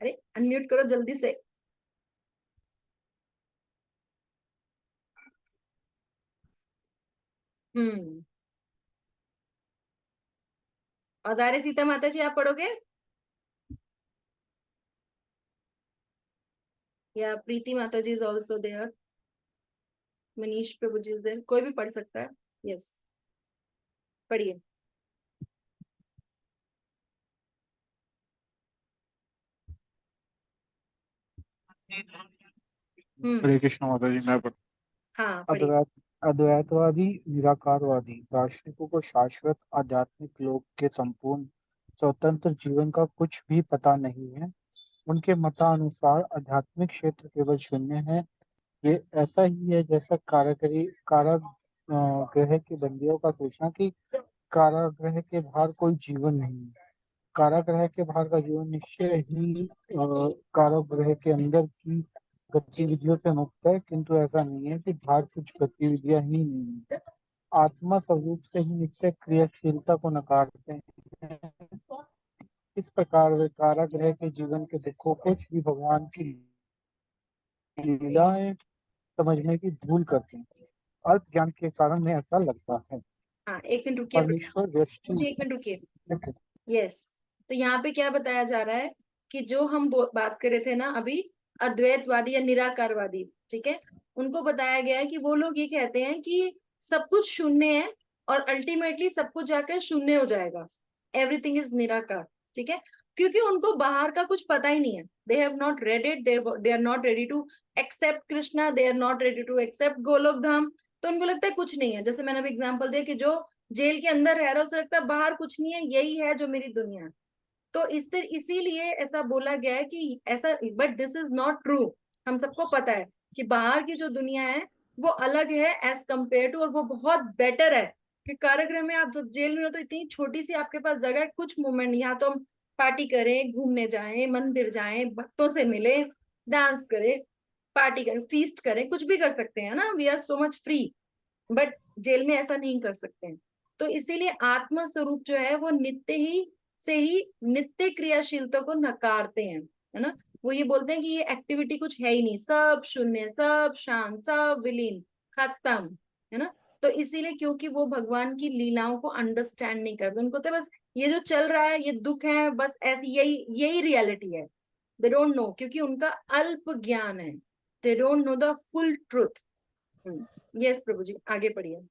अरे अनम्यूट करो जल्दी से। हम्म। औदार्य सीता माता जी आप पढ़ोगे, या प्रीति माता ji is also there, Manish प्रभु जी इज देयर, कोई भी पढ़ सकता है। यस, पढ़िए। हरे कृष्ण माता जी, मैं हाँ पढ़िए। अद्वैतवादी निराकारवादी दार्शनिकों को शाश्वत आध्यात्मिक लोक के संपूर्ण स्वतंत्र जीवन का कुछ भी पता नहीं है। उनके मतानुसार आध्यात्मिक क्षेत्र केवल शून्य है। ये ऐसा ही है जैसा कारागृह के बंदियों का सोचना कि कारागृह के बाहर कोई जीवन नहीं है। कारागृह के बाहर का जीवन निश्चय ही कारागृह के अंदर की गतिविधियों से मुक्त है, किंतु ऐसा नहीं है कि बाहर कुछ गतिविधियां ही नहीं है। आत्मा स्वरूप से ही नित्य क्रियाशीलता को नकारते हैं। इस प्रकार वे कारागृह के जीवन के दुखों को श्री भगवान की लीलाएं समझने की भूल करते हैं। अल्प ज्ञान के कारण में ऐसा लगता है। हाँ एक मिनट रुकिए, परमेश्वर व्यष्टि। मुझे एक मिनट रुकिए। यस, तो यहाँ पे क्या बताया जा रहा है कि जो हम बात कर रहे थे ना अभी, अद्वैतवादी या निराकारवादी, ठीक है, उनको बताया गया है कि वो लोग ये कहते हैं कि सब कुछ शून्य है और अल्टीमेटली सब कुछ जाकर शून्य हो जाएगा, एवरीथिंग इज निराकार, ठीक है, क्योंकि उनको बाहर का कुछ पता ही नहीं है। They have not read it, they are not ready to accept Krishna, they are not ready to accept Golok Dham. तो उनको लगता है कुछ नहीं है, जैसे मैंने अभी एग्जाम्पल दिया कि जो जेल के अंदर रह रहा है उसे लगता है बाहर कुछ नहीं है, यही है जो मेरी दुनिया है। तो इसीलिए ऐसा बोला गया है कि ऐसा, but this is not true. हम सबको पता है कि बाहर की जो दुनिया है वो अलग है एज कम्पेयर टू, और वो बहुत बेटर है। कि कारागृह में आप जब जेल में हो तो इतनी छोटी सी आपके पास जगह है, कुछ मोमेंट नहीं, यहाँ तो हम पार्टी करें, घूमने जाएं, मंदिर जाएं, भक्तों से मिले, डांस करें, पार्टी करें, फीस्ट करें, कुछ भी कर सकते हैं ना, we are so much free. But jail में ऐसा नहीं कर सकते हैं। तो इसीलिए आत्मा स्वरूप जो है वो नित्य ही नित्य क्रियाशीलता को नकारते हैं, है ना। वो ये बोलते हैं कि ये एक्टिविटी कुछ है ही नहीं, सब शून्य, सब शांत, सब विलीन, खत्म, है ना। तो इसीलिए क्योंकि वो भगवान की लीलाओं को अंडरस्टैंड नहीं करते, उनको तो बस ये जो चल रहा है ये दुख है, बस ऐसी यही यही रियलिटी है। दे डोंट नो, क्योंकि उनका अल्प ज्ञान है, they don't know the full truth. Yes प्रभु जी, आगे पढ़िए।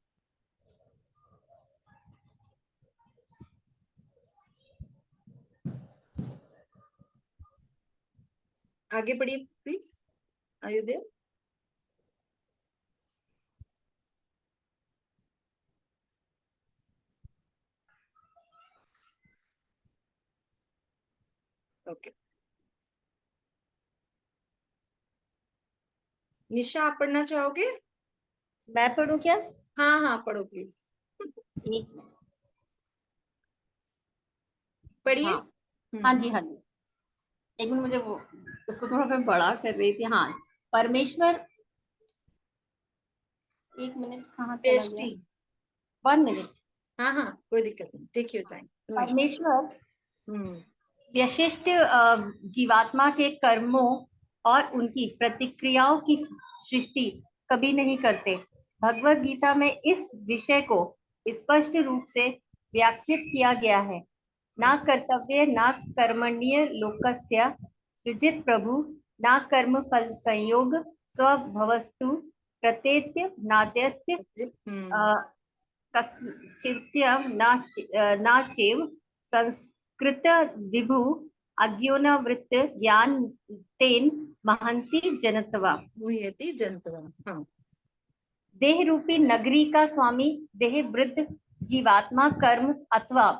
आगे पढ़िए please, are you there. Okay, Nisha आप पढ़ना चाहोगे। मैं पढ़ूं क्या? हाँ हाँ पढ़ो प्लीज, एक मिनट। पढ़िए। हाँ हाँ जी, हाँ जी, एक मिनट, मुझे वो उसको थोड़ा मैं बड़ा कर रही थी। हाँ, परमेश्वर, एक मिनट, कहाँ चला गया? टेस्टी। 1 मिनट। हाँ हाँ कोई दिक्कत नहीं, टेक योर टाइम। परमेश्वर हम्म विशिष्ट जीवात्मा के कर्मों और उनकी प्रतिक्रियाओं की सृष्टि कभी नहीं करते। भगवत गीता में इस विषय को स्पष्ट रूप से व्याख्यात किया गया है। ना कर्तव्य ना कर्मण्य लोकस्य सृजित प्रभु ना कर्म फल संयोग स्वभवस्तु प्रत्येत्य नात्यत्य कश्चित्यं न चैव संस्कृत विभु अज्ञानवृत्त ज्ञान तेन महंति जनत्वा। मुह्यति जनत्वा। हाँ, देह रूपी नगरी का स्वामी देह वृद्ध जीवात्मा कर्म अथवा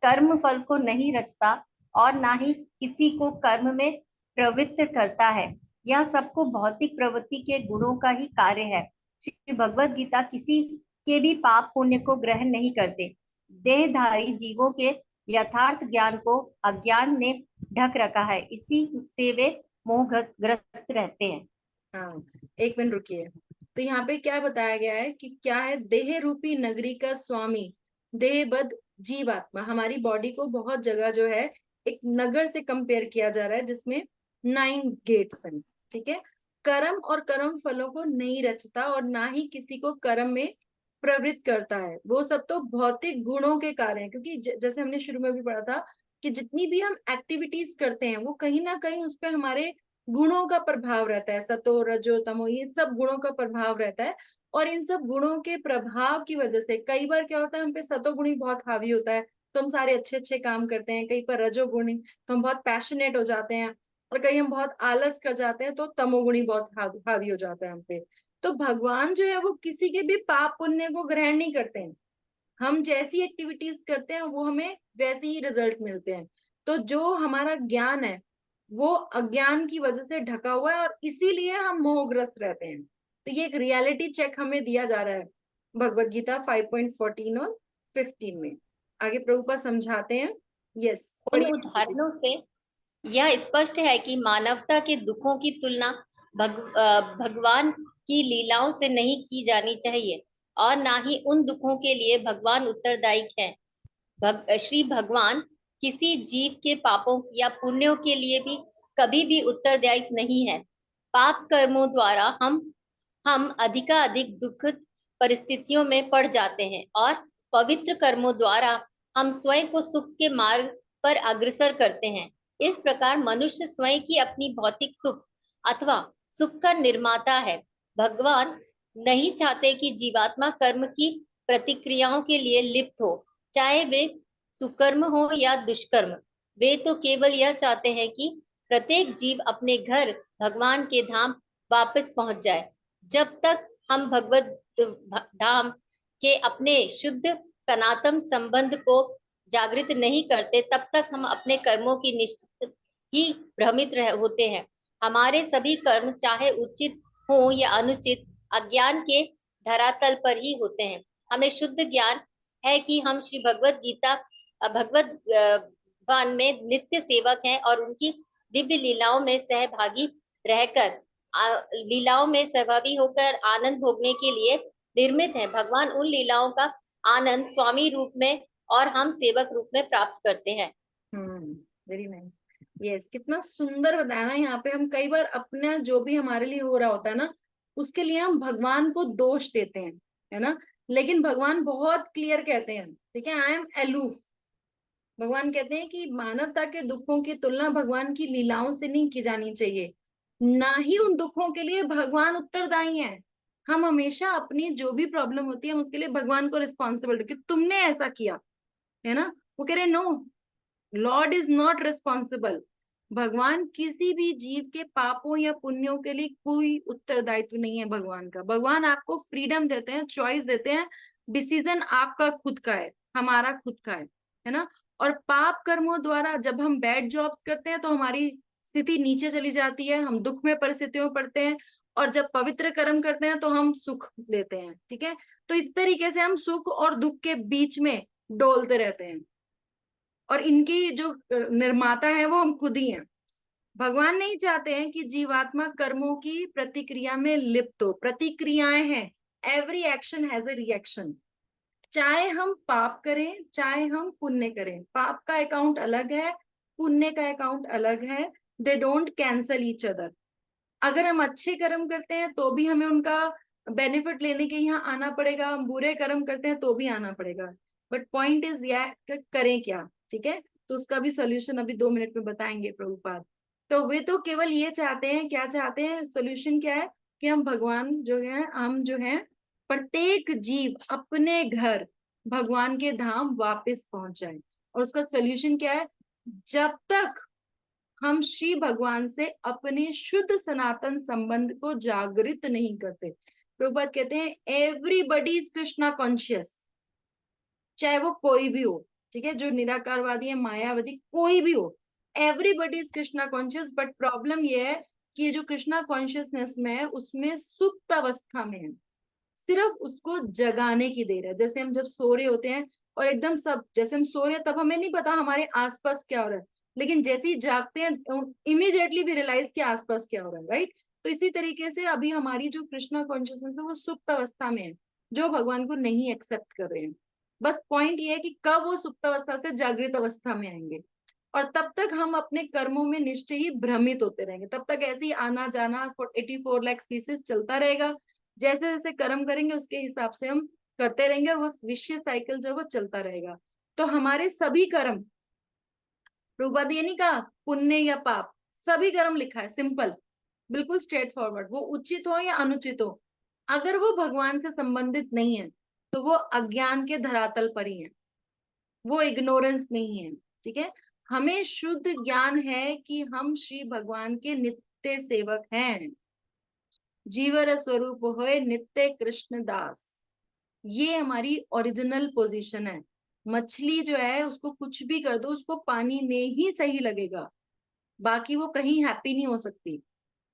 कर्म फल को नहीं रचता और ना ही किसी को कर्म में प्रवृत्त करता है। यह सबको भौतिक प्रवृत्ति के गुणों का ही कार्य है। श्री भगवद गीता किसी के भी पाप पुण्य को ग्रहण नहीं करते। देहधारी जीवों के यथार्थ ज्ञान को अज्ञान ने ढक रखा है, इसी से वे मोहग्रस्त रहते हैं। हाँ, एक मिनट रुकिए। तो यहाँ पे क्या बताया गया है कि क्या है, देह रूपी नगरी का स्वामी देहबद्ध जीवात्मा। हमारी बॉडी को बहुत जगह जो है एक नगर से कंपेयर किया जा रहा है जिसमें 9 गेट्स हैं, ठीक है। कर्म और कर्म फलों को नहीं रचता और ना ही किसी को कर्म में प्रवृत्त करता है। वो सब तो भौतिक गुणों के कार्य हैं, क्योंकि जैसे हमने शुरू में भी पढ़ा था कि जितनी भी हम एक्टिविटीज करते हैं वो कहीं ना कहीं उस पर हमारे गुणों का प्रभाव रहता है। सतो रजो तमो ये सब गुणों का प्रभाव रहता है। और इन सब गुणों के प्रभाव की वजह से कई बार क्या होता है, हम पे सतोगुणी बहुत हावी होता है तो हम सारे अच्छे अच्छे काम करते हैं। कई पर रजोगुणी तो हम बहुत पैशनेट हो जाते हैं, और कहीं हम बहुत आलस कर जाते हैं तो तमोगुणी बहुत हावी हो जाता है हम पे। तो भगवान जो है वो किसी के भी पाप पुण्य को ग्रहण नहीं करते हैं। हम जैसी एक्टिविटीज करते हैं वो हमें वैसे ही रिजल्ट मिलते हैं। तो जो हमारा ज्ञान है वो अज्ञान की वजह से ढका हुआ है और इसीलिए हम मोहग्रस्त रहते हैं। तो ये एक रियलिटी चेक हमें दिया जा रहा है भगवत गीता 5.14 और 15 में। आगे प्रभुपाद समझाते हैं। यस, उन उदाहरणों से यह स्पष्ट है कि मानवता के दुखों की तुलना भगवान की लीलाओं से नहीं की जानी चाहिए और ना ही उन दुखों के लिए भगवान उत्तरदायी हैं। श्री भगवान किसी जीव के पापों या पुण्यों के लिए भी कभी भी उत्तरदायी नहीं है। पाप कर्मों द्वारा हम अधिकाधिक दुखद परिस्थितियों में पड़ जाते हैं और पवित्र कर्मों द्वारा हम स्वयं को सुख के मार्ग पर अग्रसर करते हैं। इस प्रकार मनुष्य स्वयं की अपनी भौतिक सुख अथवा सुख का निर्माता है। भगवान नहीं चाहते कि जीवात्मा कर्म की प्रतिक्रियाओं के लिए लिप्त हो, चाहे वे सुकर्म हो या दुष्कर्म। वे तो केवल यह चाहते हैं कि प्रत्येक जीव अपने घर भगवान के धाम वापस पहुंच जाए। जब तक हम भगवत धाम के अपने शुद्ध सनातन संबंध को जागृत नहीं करते तब तक हम अपने कर्मों की निश्चित ही भ्रमित होते हैं। हमारे सभी कर्म चाहे उचित हो या अनुचित अज्ञान के धरातल पर ही होते हैं। हमें शुद्ध ज्ञान है कि हम श्री भगवत वान में नित्य सेवक हैं और उनकी दिव्य लीलाओं में सहभागी रहकर लीलाओं में सहभागी होकर आनंद भोगने के लिए निर्मित हैं। भगवान उन लीलाओं का आनंद स्वामी रूप में और हम सेवक रूप में प्राप्त करते हैं। Very nice. यस, कितना सुंदर बताया ना। यहाँ पे हम कई बार अपना जो भी हमारे लिए हो रहा होता है ना उसके लिए हम भगवान को दोष देते हैं, है ना। लेकिन भगवान बहुत क्लियर कहते हैं, ठीक है, आई एम अलूफ। भगवान कहते हैं कि मानवता के दुखों की तुलना भगवान की लीलाओं से नहीं की जानी चाहिए, ना ही उन दुखों के लिए भगवान उत्तरदायी हैं। हम हमेशा अपनी जो भी प्रॉब्लम होती है हम उसके लिए भगवान को रिस्पॉन्सिबल कि तुमने ऐसा किया, है ना। वो कह रहे no, lord is not responsible. भगवान किसी भी जीव के पापों या पुण्यों के लिए कोई उत्तरदायित्व नहीं है भगवान का। भगवान आपको फ्रीडम देते हैं, चॉइस देते हैं, डिसीजन आपका खुद का है, हमारा खुद का है ना। और पाप कर्मों द्वारा जब हम बैड जॉब्स करते हैं तो हमारी स्थिति नीचे चली जाती है, हम दुख में परिस्थितियों में पड़ते हैं। और जब पवित्र कर्म करते हैं तो हम सुख लेते हैं, ठीक है। तो इस तरीके से हम सुख और दुख के बीच में डोलते रहते हैं और इनकी जो निर्माता है वो हम खुद ही हैं। भगवान नहीं चाहते हैं कि जीवात्मा कर्मों की प्रतिक्रिया में लिप्त हो। प्रतिक्रियाएं हैं, every action has a reaction. चाहे हम पाप करें चाहे हम पुण्य करें, पाप का अकाउंट अलग है, पुण्य का अकाउंट अलग है। They don't cancel each other. अगर हम अच्छे कर्म करते हैं तो भी हमें उनका बेनिफिट लेने के यहाँ आना पड़ेगा, हम बुरे कर्म करते हैं तो भी आना पड़ेगा, बट पॉइंट इज यह करें क्या, ठीक है। तो उसका भी सोल्यूशन अभी 2 मिनट में बताएंगे प्रभुपाद। तो वे तो केवल ये चाहते हैं, क्या चाहते हैं, सोल्यूशन क्या है, कि हम भगवान जो है, हम जो है प्रत्येक जीव अपने घर भगवान के धाम वापस पहुंच जाए। और उसका सोल्यूशन क्या है, जब तक हम श्री भगवान से अपने शुद्ध सनातन संबंध को जागृत नहीं करते। प्रभुपाद कहते हैं एवरीबडी इज कृष्णा कॉन्शियस, चाहे वो कोई भी हो, ठीक है, जो निराकारवादी है, मायावादी, कोई भी हो, everybody is Krishna conscious. But problem ये है कि ये जो कृष्णा कॉन्शियसनेस में है उसमें सुप्त अवस्था में है, सिर्फ उसको जगाने की देर है। जैसे हम जब सो रहे होते हैं और एकदम सब, जैसे हम सो रहे हैं तब हमें नहीं पता हमारे आसपास क्या हो रहा है, लेकिन जैसे ही जागते हैं इमीडिएटली भी रियलाइज कि आसपास क्या हो रहा है, राइट। तो इसी तरीके से अभी हमारी जो कृष्णा कॉन्शियसनेस है वो सुप्त अवस्था में है, जो भगवान को नहीं एक्सेप्ट कर रहे हैं। बस पॉइंट ये है कि कब वो सुप्त अवस्था से जागृत अवस्था में आएंगे, और तब तक हम अपने कर्मों में निश्चय ही भ्रमित होते रहेंगे, तब तक ऐसे ही आना जाना 84 लाख स्पीसीज चलता रहेगा। जैसे जैसे कर्म करेंगे उसके हिसाब से हम करते रहेंगे, और वो विश्व साइकिल जो वो चलता रहेगा। तो हमारे सभी कर्म, प्रभुपाद ये नहीं कहा पुण्य या पाप, सभी कर्म लिखा है, सिंपल, बिल्कुल स्ट्रेट फॉरवर्ड, वो उचित हो या अनुचित हो, अगर वो भगवान से संबंधित नहीं है तो वो अज्ञान के धरातल पर ही है, वो इग्नोरेंस में ही है, ठीक है। हमें शुद्ध ज्ञान है कि हम श्री भगवान के नित्य सेवक हैं, जीवर स्वरूप होए नित्य कृष्ण दास, ये हमारी ओरिजिनल पोजीशन है। मछली जो है उसको कुछ भी कर दो, उसको पानी में ही सही लगेगा, बाकी वो कहीं हैप्पी नहीं हो सकती।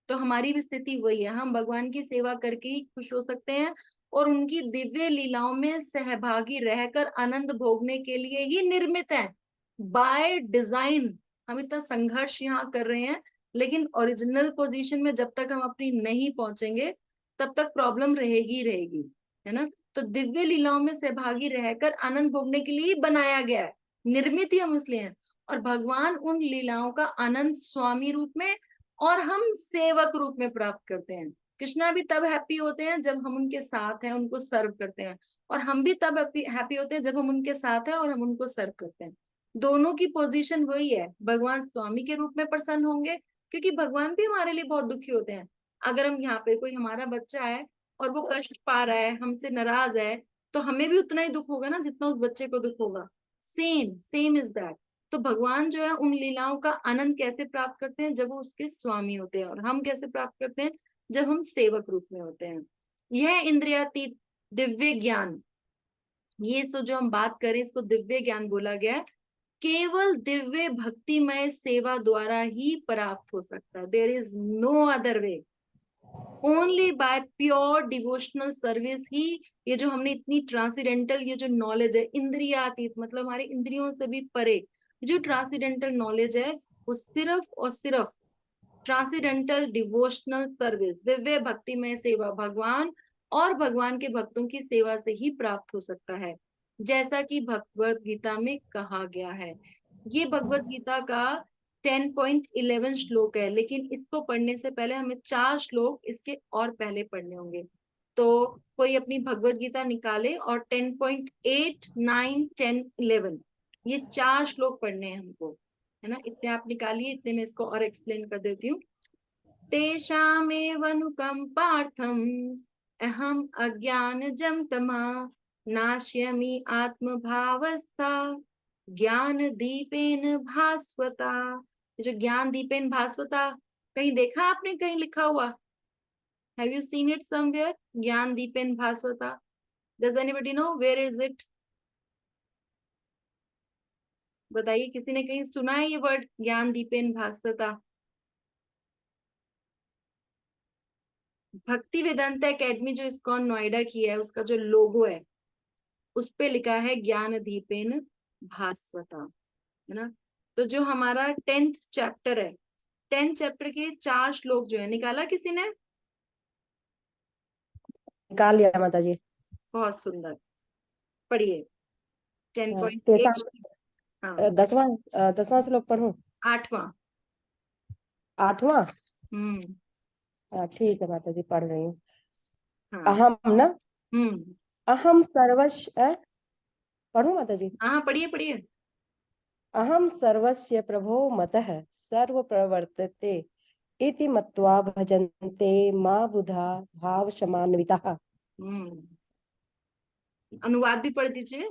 तो हमारी भी स्थिति वही है, हम भगवान की सेवा करके ही खुश हो सकते हैं, और उनकी दिव्य लीलाओं में सहभागी रहकर आनंद भोगने के लिए ही निर्मित हैं बाय डिजाइन। हम इतना संघर्ष यहाँ कर रहे हैं, लेकिन ओरिजिनल पोजीशन में जब तक हम अपनी नहीं पहुंचेंगे तब तक प्रॉब्लम रहेगी रहेगी, है ना। तो दिव्य लीलाओं में सहभागी रहकर आनंद भोगने के लिए ही बनाया गया है, निर्मित ही हम इसलिए हैं। और भगवान उन लीलाओं का आनंद स्वामी रूप में और हम सेवक रूप में प्राप्त करते हैं। कृष्णा भी तब हैप्पी होते हैं जब हम उनके साथ हैं, उनको सर्व करते हैं, और हम भी तब हैप्पी होते हैं जब हम उनके साथ हैं और हम उनको सर्व करते हैं। दोनों की पोजीशन वही है, भगवान स्वामी के रूप में प्रसन्न होंगे, क्योंकि भगवान भी हमारे लिए बहुत दुखी होते हैं। अगर हम यहाँ पे कोई हमारा बच्चा है और वो कष्ट पा रहा है, हमसे नाराज है, तो हमें भी उतना ही दुख होगा ना जितना उस बच्चे को दुख होगा। Same same is that. तो भगवान जो है उन लीलाओं का आनंद कैसे प्राप्त करते हैं, जब वो उसके स्वामी होते हैं, और हम कैसे प्राप्त करते हैं, जब हम सेवक रूप में होते हैं। यह इंद्रियातीत दिव्य ज्ञान, ये सो जो हम बात करें इसको दिव्य ज्ञान बोला गया है, केवल दिव्य भक्तिमय सेवा द्वारा ही प्राप्त हो सकता है। There is no other way, only by pure devotional service ही ये जो हमने इतनी ट्रांसीडेंटल, ये जो नॉलेज है इंद्रियातीत, मतलब हमारी इंद्रियों से भी परे जो ट्रांसीडेंटल नॉलेज है, वो सिर्फ और सिर्फ ट्रांसीडेंटल डिवोशनल सर्विस, दिव्य भक्तिमय सेवा, भगवान और भगवान के भक्तों की सेवा से ही प्राप्त हो सकता है, जैसा कि भगवत गीता में कहा गया है। ये भगवत गीता का 10.11 श्लोक है, लेकिन इसको पढ़ने से पहले हमें 4 श्लोक इसके और पहले पढ़ने होंगे। तो कोई अपनी भगवत गीता निकाले और 10.8, 9, 10, 11 ये 4 श्लोक पढ़ने हैं हमको, है ना। इतने आप निकालिए, इतने में इसको और एक्सप्लेन कर देती हूँ। तेषामेवनुकम्पार्थम् अहम अज्ञानजं तमा नाश्यमि आत्मभावस्था ज्ञान दीपेन भास्वता। ये जो ज्ञान दीपेन भास्वता, कहीं देखा आपने, कहीं लिखा हुआ? Have you seen it somewhere? ज्ञान दीपेन भास्वता, does anybody know where is it? बताइए, किसी ने कहीं सुना है ये वर्ड ज्ञान दीपेन भास्वता? भक्ति वेदांता एकेडमी जो इस्कॉन नोएडा की है, उसका जो लोगो है उस पे लिखा है ज्ञान दीपेन भास्वता, है ना। तो जो हमारा 10th चैप्टर है, 10th चैप्टर के 4 श्लोक जो है, निकाला किसी ने? निकाल लिया माता जी। बहुत सुंदर, पढ़िए 10.8। तेषां हाँ, 10वां श्लोक पढ़ूं? 8वां। 8वां? हम्म। ठीक है माता जी, पढ़ रही हूँ। हाँ। अहम ना, हम्म। अहम सर्वस्व, पढ़ो माता जी। हाँ पढ़िए पढ़िए। अहम सर्वस्य प्रभो मतः सर्व प्रवर्तते इति मत्वा भजन्ते मां बुधा भाव समान्विताः। हम्म। अनुवाद भी पढ़ दीजिए।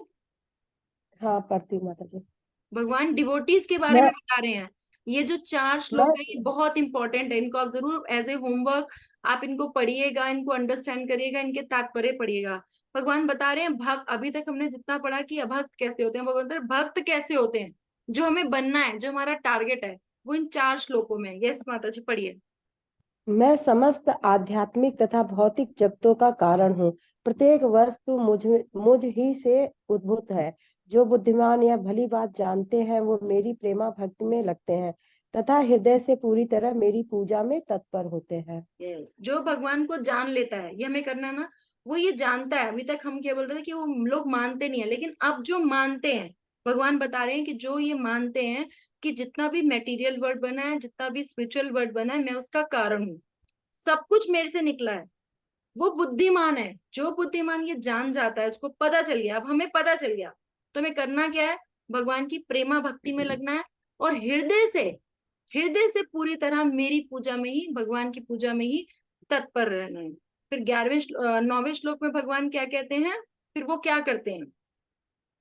हाँ पढ़ती हूँ माता जी। भगवान डिवोटीज के बारे मैं में बता रहे हैं। ये जो 4 मैं श्लोक है ये बहुत इंपॉर्टेंट है, इनको आप जरूर एज ए होमवर्क आप इनको पढ़िएगा, इनको अंडरस्टैंड करिएगा, इनके तात्पर्य पढ़िएगा। भगवान बता रहे हैं भक्त, अभी तक हमने जितना पढ़ा कि अभक्त कैसे होते हैं, भगवान बता रहे हैं, भक्त कैसे होते हैं, जो हमें बनना है, जो हमारा टारगेट है, वो इन 4 श्लोकों में। यस माता जी पढ़िए। मैं समस्त आध्यात्मिक तथा भौतिक जगतों का कारण हूँ। प्रत्येक वस्तु मुझ ही से उद्भूत है। जो बुद्धिमान या भली बात जानते हैं वो मेरी प्रेमा भक्ति में लगते हैं तथा हृदय से पूरी तरह मेरी पूजा में तत्पर होते हैं। यस, जो भगवान को जान लेता है, ये हमें करना है ना, वो ये जानता है। अभी तक हम क्या बोल रहे थे कि वो लोग मानते नहीं है, लेकिन अब जो मानते हैं, भगवान बता रहे हैं कि जो ये मानते हैं कि जितना भी मेटीरियल वर्ड बना है, जितना भी स्पिरिचुअल वर्ड बना है, मैं उसका कारण हूँ, सब कुछ मेरे से निकला है, वो बुद्धिमान है। जो बुद्धिमान ये जान जाता है, उसको पता चल गया, अब हमें पता चल गया, तो हमें करना क्या है, भगवान की प्रेमा भक्ति में लगना है और हृदय से पूरी तरह मेरी पूजा में ही, भगवान की पूजा में ही तत्पर रहना है। फिर 9वें श्लोक में भगवान क्या कहते हैं, फिर वो क्या करते हैं।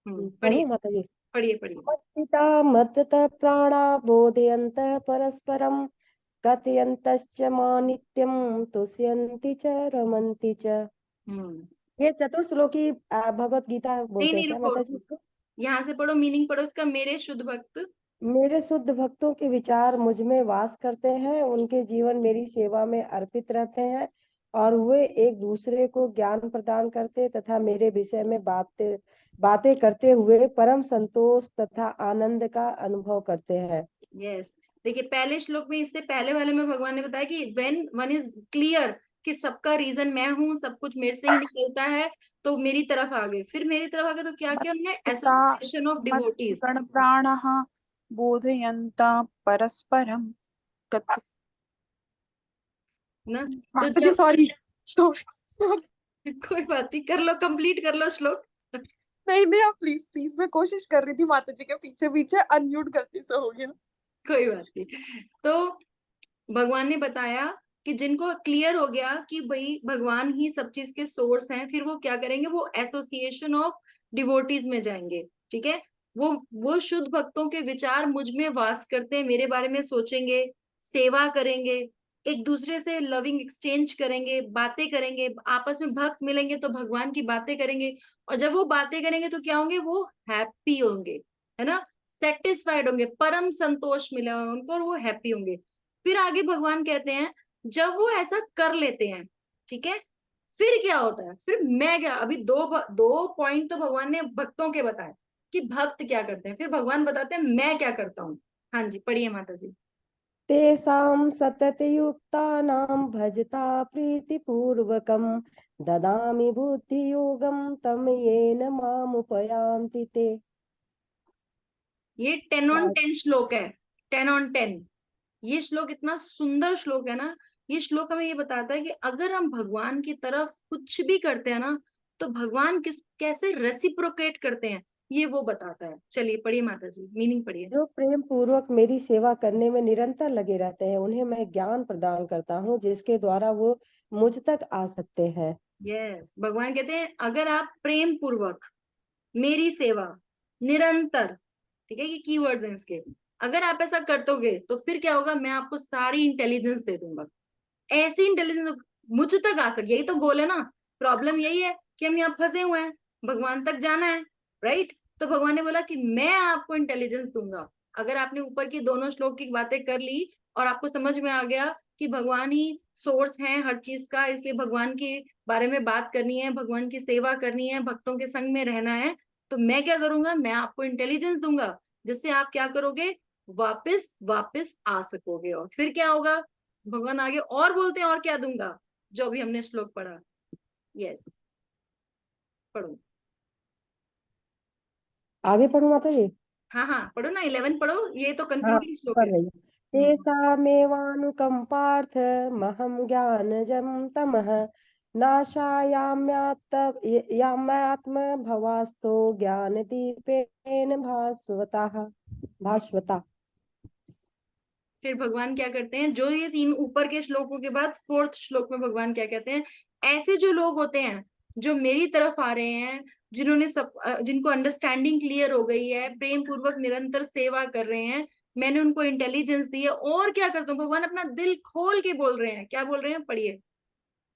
पढ़िए पढ़ो माता जी। पढ़िए पढ़िए। मत्पिता मत्तः प्राणा बोधयन्तः परस्परं कथयन्तश्च मानित्यं तुष्यन्ति च रमन्ति च। हम्म। ये चतुर्श्लोकी भगवत गीता नहीं बोलते हैं नहीं, क्या रुको माता जी रुको, इसको? यहाँ से पढ़ो, मीनिंग पढ़ो इसका। मेरे शुद्ध भक्त। मेरे शुद्ध भक्तों के विचार मुझ में वास करते हैं, उनके जीवन मेरी सेवा में अर्पित रहते हैं और वे एक दूसरे को ज्ञान प्रदान करते तथा मेरे विषय में बातें करते हुए परम संतोष तथा आनंद का अनुभव करते हैं। यस, देखिए पहले श्लोक में, इससे पहले वाले में भगवान ने बताया कि व्हेन वन इज क्लियर कि सबका रीजन मैं हूँ, सब कुछ मेरे से ही निकलता है, तो मेरी तरफ आ गए। फिर मेरी तरफ आ गए तो क्या किया उन्होंने, पिता एसोसिएशन ऑफ डिवोटीज। मत्गण प्राणः बोधयन्ता परस्परम कथ ना, तो माता जी जब सॉरी सॉरी कोई बात नहीं, कर लो, कंप्लीट कर लो श्लोक। नहीं नहीं, आप प्लीज प्लीज, मैं कोशिश कर रही थी माता जी के पीछे पीछे, अनम्यूट गलती से हो गया। कोई बात नहीं। तो भगवान ने बताया कि जिनको क्लियर हो गया कि भाई भगवान ही सब चीज के सोर्स हैं, फिर वो क्या करेंगे, वो एसोसिएशन ऑफ डिवोटीज में जाएंगे। ठीक है, वो शुद्ध भक्तों के विचार मुझ में वास करते हैं, मेरे बारे में सोचेंगे, सेवा करेंगे, एक दूसरे से लविंग एक्सचेंज करेंगे, बातें करेंगे, आपस में भक्त मिलेंगे तो भगवान की बातें करेंगे, और जब वो बातें करेंगे तो क्या होंगे, वो हैप्पी होंगे, है ना, सेटिस्फाइड होंगे, परम संतोष मिलेगा उनको और वो हैप्पी होंगे। फिर आगे भगवान कहते हैं जब वो ऐसा कर लेते हैं, ठीक है, फिर क्या होता है, फिर मैं क्या, अभी दो पॉइंट तो भगवान ने भक्तों के बताए कि भक्त क्या करते हैं, फिर भगवान बताते हैं मैं क्या करता हूँ। हाँ जी पढ़िए माता जी। तेषां सततयुक्तानां भजता प्रीतिपूर्वकं ददामि बुद्धियोगं तं येन मामुपयान्ति ते। ये 10 on 10 श्लोक है, 10 on 10। ये श्लोक इतना सुंदर श्लोक है ना, ये श्लोक हमें ये बताता है कि अगर हम भगवान की तरफ कुछ भी करते हैं ना, तो भगवान कैसे रेसिप्रोकेट करते हैं, ये वो बताता है। चलिए पढ़िए माता जी, मीनिंग पढ़िए। जो प्रेम पूर्वक मेरी सेवा करने में निरंतर लगे रहते हैं उन्हें मैं ज्ञान प्रदान करता हूँ जिसके द्वारा वो मुझ तक आ सकते हैं। यस, भगवान कहते हैं अगर आप प्रेम पूर्वक मेरी सेवा निरंतर, ठीक है, ये कीवर्ड्स हैं इसके, अगर आप ऐसा करतोगे तो फिर क्या होगा, मैं आपको सारी इंटेलिजेंस दे दूंगा, ऐसी इंटेलिजेंस मुझ तक आ सके। यही तो गोल है ना, प्रॉब्लम यही है कि हम यहाँ फंसे हुए हैं, भगवान तक जाना है, राइट। तो भगवान ने बोला कि मैं आपको इंटेलिजेंस दूंगा। अगर आपने ऊपर की दोनों श्लोक की बातें कर ली और आपको समझ में आ गया कि भगवान ही सोर्स है हर चीज का, इसलिए भगवान के बारे में बात करनी है, भगवान की सेवा करनी है, भक्तों के संग में रहना है, तो मैं क्या करूंगा, मैं आपको इंटेलिजेंस दूंगा जिससे आप क्या करोगे, वापस वापस आ सकोगे। और फिर क्या होगा, भगवान आगे और बोलते हैं और क्या दूंगा, जो भी हमने श्लोक पढ़ा। यस, पढ़ो। आगे पढ़ो माता जी। हाँ हाँ पढ़ो ना, 11 पढ़ो, ये तो हाँ कंक्लूडिंग श्लोक पढ़ है। रही हूँ। तेषामेवानुकंपार्थ महं ज्ञानजं तमः नाशायाम्यात्म भवास्तो ज्ञान दीपेन भास्वता। फिर भगवान क्या करते हैं, जो ये तीन ऊपर के श्लोकों के बाद फोर्थ श्लोक में भगवान क्या कहते हैं, ऐसे जो लोग होते हैं जो मेरी तरफ आ रहे हैं, जिन्होंने जिनको अंडरस्टैंडिंग क्लियर हो गई है, प्रेम पूर्वक निरंतर सेवा कर रहे हैं, मैंने उनको इंटेलिजेंस दी है, और क्या करता हूँ, भगवान अपना दिल खोल के बोल रहे हैं, क्या बोल रहे हैं, पढ़िए।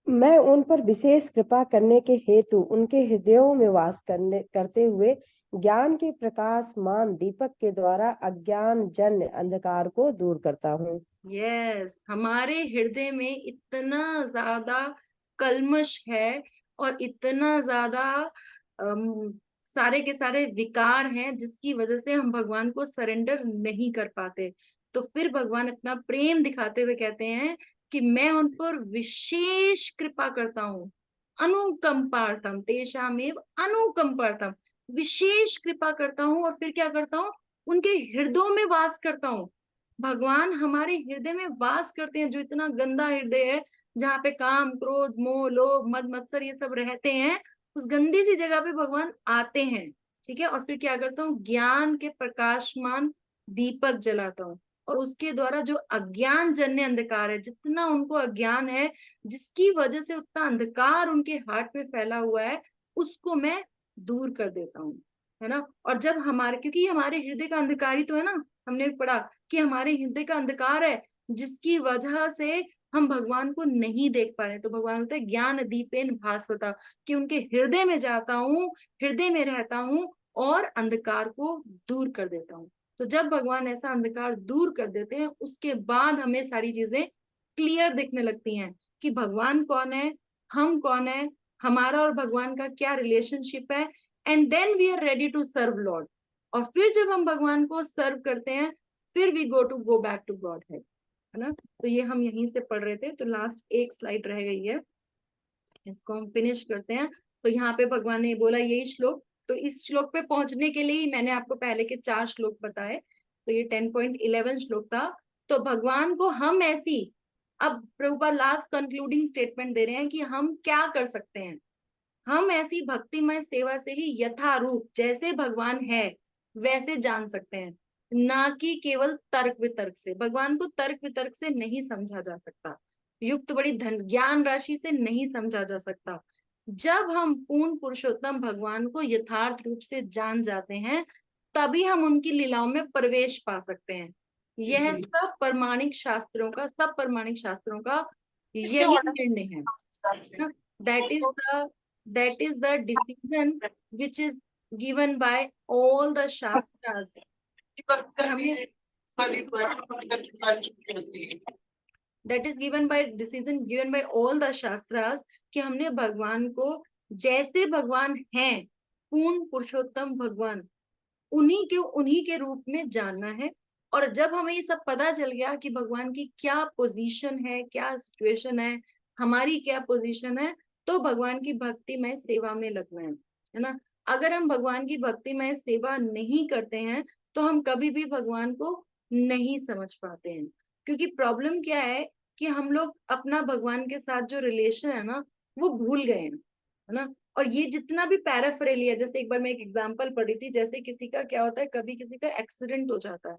मैं उन पर विशेष कृपा करने के हेतु उनके हृदयों में वास करते हुए ज्ञान के प्रकाशमान दीपक के द्वारा अज्ञान जन्य अंधकार को दूर करता हूँ। यस, हमारे हृदय में इतना ज्यादा कल्मश है और इतना ज्यादा सारे के सारे विकार हैं, जिसकी वजह से हम भगवान को सरेंडर नहीं कर पाते। तो फिर भगवान अपना प्रेम दिखाते हुए कहते हैं कि मैं उन पर विशेष कृपा करता हूँ, अनुकंपार्थम तेषामेव अनुकंपार्थम, विशेष कृपा करता हूँ। और फिर क्या करता हूँ, उनके हृदयों में वास करता हूँ। भगवान हमारे हृदय में वास करते हैं, जो इतना गंदा हृदय है, जहाँ पे काम क्रोध मोह लोभ मद मत्सर ये सब रहते हैं, उस गंदी सी जगह पे भगवान आते हैं। ठीक है, और फिर क्या करता हूँ, ज्ञान के प्रकाशमान दीपक जलाता हूँ, और उसके द्वारा जो अज्ञान जन्य अंधकार है, जितना उनको अज्ञान है, जिसकी वजह से उतना अंधकार उनके हार्ट में फैला हुआ है, उसको मैं दूर कर देता हूँ, है ना। और जब हमारे, क्योंकि हमारे हृदय का अंधकार ही तो है ना, हमने पढ़ा कि हमारे हृदय का अंधकार है, जिसकी वजह से हम भगवान को नहीं देख पा रहे। तो भगवान बोलते हैं ज्ञान दीपेन भास्वता, कि उनके हृदय में जाता हूँ, हृदय में रहता हूँ और अंधकार को दूर कर देता हूँ। तो जब भगवान ऐसा अंधकार दूर कर देते हैं, उसके बाद हमें सारी चीजें क्लियर दिखने लगती हैं कि भगवान कौन है, हम कौन है, हमारा और भगवान का क्या रिलेशनशिप है। And then we are ready to serve lord. और फिर जब हम भगवान को सर्व करते हैं, फिर we go back to God है ना। तो ये हम यहीं से पढ़ रहे थे, तो लास्ट एक स्लाइड रह गई है, इसको हम फिनिश करते हैं। तो यहाँ पे भगवान ने बोला यही श्लोक, तो इस श्लोक पे पहुंचने के लिए ही मैंने आपको पहले के 4 श्लोक बताए, तो ये 10.11 श्लोक था। तो भगवान को हम ऐसी, अब प्रभुपाद लास्ट कंक्लूडिंग स्टेटमेंट दे रहे हैं कि हम क्या कर सकते हैं, हम ऐसी भक्तिमय सेवा से ही यथारूप जैसे भगवान है वैसे जान सकते हैं, ना कि केवल तर्क वितर्क से। भगवान को तर्क वितर्क से नहीं समझा जा सकता, युक्त बड़ी धन ज्ञान राशि से नहीं समझा जा सकता। जब हम पूर्ण पुरुषोत्तम भगवान को यथार्थ रूप से जान जाते हैं, तभी हम उनकी लीलाओं में प्रवेश पा सकते हैं। यह सब प्रमाणिक शास्त्रों का यही निर्णय है। That is the decision which is given by all the shastras. That is decision given by all the shastras, कि हमने भगवान को जैसे भगवान हैं, पूर्ण पुरुषोत्तम भगवान, उन्हीं के रूप में जानना है। और जब हमें ये सब पता चल गया कि भगवान की क्या पोजीशन है, क्या सिचुएशन है, हमारी क्या पोजीशन है, तो भगवान की भक्तिमय सेवा में लगना है ना। अगर हम भगवान की भक्तिमय सेवा नहीं करते हैं, तो हम कभी भी भगवान को नहीं समझ पाते हैं। क्योंकि प्रॉब्लम क्या है कि हम लोग अपना भगवान के साथ जो रिलेशन है ना, वो भूल गए हैं, है ना। और ये जितना भी पैराफरेलिया, जैसे एक बार मैं एक एग्जांपल पढ़ी थी, जैसे किसी का क्या होता है, कभी किसी का एक्सीडेंट हो जाता है,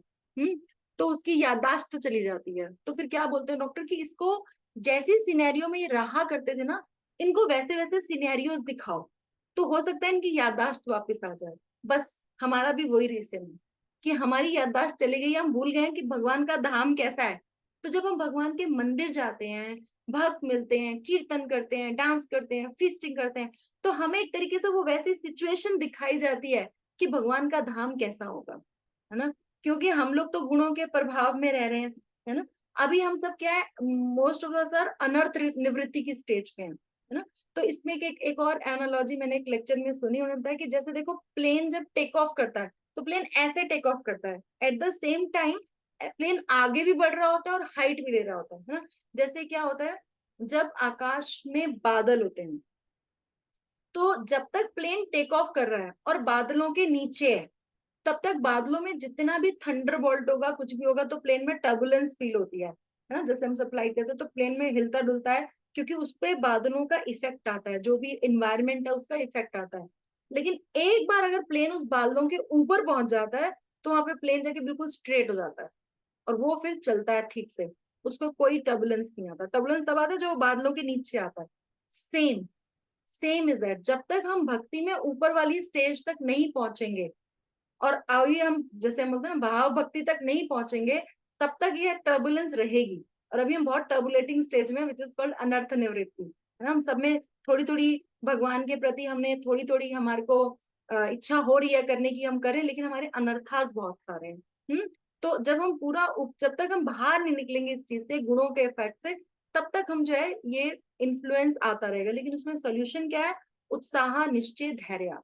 तो उसकी याददाश्त चली जाती है, तो फिर क्या बोलते हैं डॉक्टर कि इसको जैसे सिनेरियो में ये रहा करते थे ना, इनको वैसे वैसे सिनेरियोज दिखाओ, तो हो सकता है इनकी याददाश्त वापस आ जाए। बस हमारा भी वही रीजन है कि हमारी याददाश्त चली गई, हम भूल गए कि भगवान का धाम कैसा है। तो जब हम भगवान के मंदिर जाते हैं, भक्त मिलते हैं, कीर्तन करते हैं, डांस करते हैं, फीस्टिंग करते हैं, तो हमें एक तरीके से वो वैसी सिचुएशन दिखाई जाती है कि भगवान का धाम कैसा होगा, है ना। क्योंकि हम लोग तो गुणों के प्रभाव में रह रहे हैं, है ना। अभी हम सब क्या है, मोस्ट ऑफ अस आर अनर्थ निवृत्ति की स्टेज पे है ना। तो इसमें एक और एनालॉजी मैंने एक लेक्चर में सुनी, उन्होंने बताया कि जैसे देखो प्लेन जब टेक ऑफ करता है, तो प्लेन ऐसे टेक ऑफ करता है, at the same time plane आगे भी बढ़ रहा होता है और हाइट भी ले रहा होता है ना। जैसे क्या होता है, जब आकाश में बादल होते हैं, तो जब तक प्लेन टेक ऑफ कर रहा है और बादलों के नीचे है, तब तक बादलों में जितना भी थंडरबोल्ट होगा, कुछ भी होगा, तो प्लेन में टर्बुलेंस फील होती है ना। जैसे हम सब फ्लाइट करते हैं तो प्लेन में हिलता डुलता है, क्योंकि उस पे बादलों का इफेक्ट आता है, जो भी इन्वायरमेंट है उसका इफेक्ट आता है। लेकिन एक बार अगर प्लेन उस बादलों के ऊपर पहुंच जाता है तो वहां पे प्लेन जाके बिल्कुल स्ट्रेट हो जाता है और वो फिर चलता है ठीक से, उसको कोई टर्बुलेंस नहीं आता। टर्बुलेंस तब आता है जब वो बादलों के नीचे आता है। सेम सेम इज दैट, जब तक हम भक्ति में ऊपर वाली स्टेज तक नहीं पहुंचेंगे और अभी हम जैसे हम बोलते हैं ना भाव भक्ति तक नहीं पहुंचेंगे, तब तक ये टर्बुलेंस रहेगी। और अभी हम बहुत टर्बुलेटिंग स्टेज में, विच इज कॉल्ड अनर्थ निवृत्ति, है ना। हम सब में थोड़ी थोड़ी भगवान के प्रति हमने थोड़ी थोड़ी हमारे को इच्छा हो रही है करने की, हम करें, लेकिन हमारे अनर्थास बहुत सारे हैं। तो जब हम पूरा जब तक हम बाहर नहीं निकलेंगे इस चीज से, गुणों के इफेक्ट से, तब तक हम जो है ये इन्फ्लुएंस आता रहेगा। लेकिन उसमें सोल्यूशन क्या है? उत्साह, निश्चय, धैर्य।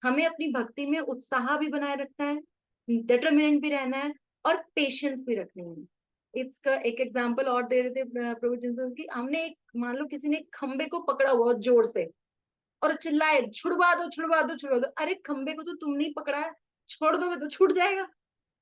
हमें अपनी भक्ति में उत्साह भी बनाए रखना है, डिटरमिनेंट भी रहना है और पेशेंस भी रखनी है। इसका एक एग्जांपल और दे रहे थे प्रभु जिनसन की, हमने एक, मान लो किसी ने खंबे को पकड़ा हुआ जोर से और चिल्लाए छुड़वा दो छुड़वा दो छुड़वा दो, अरे खंबे को तो तुम नहीं पकड़ा है, छोड़ दोगे तो छूट जाएगा।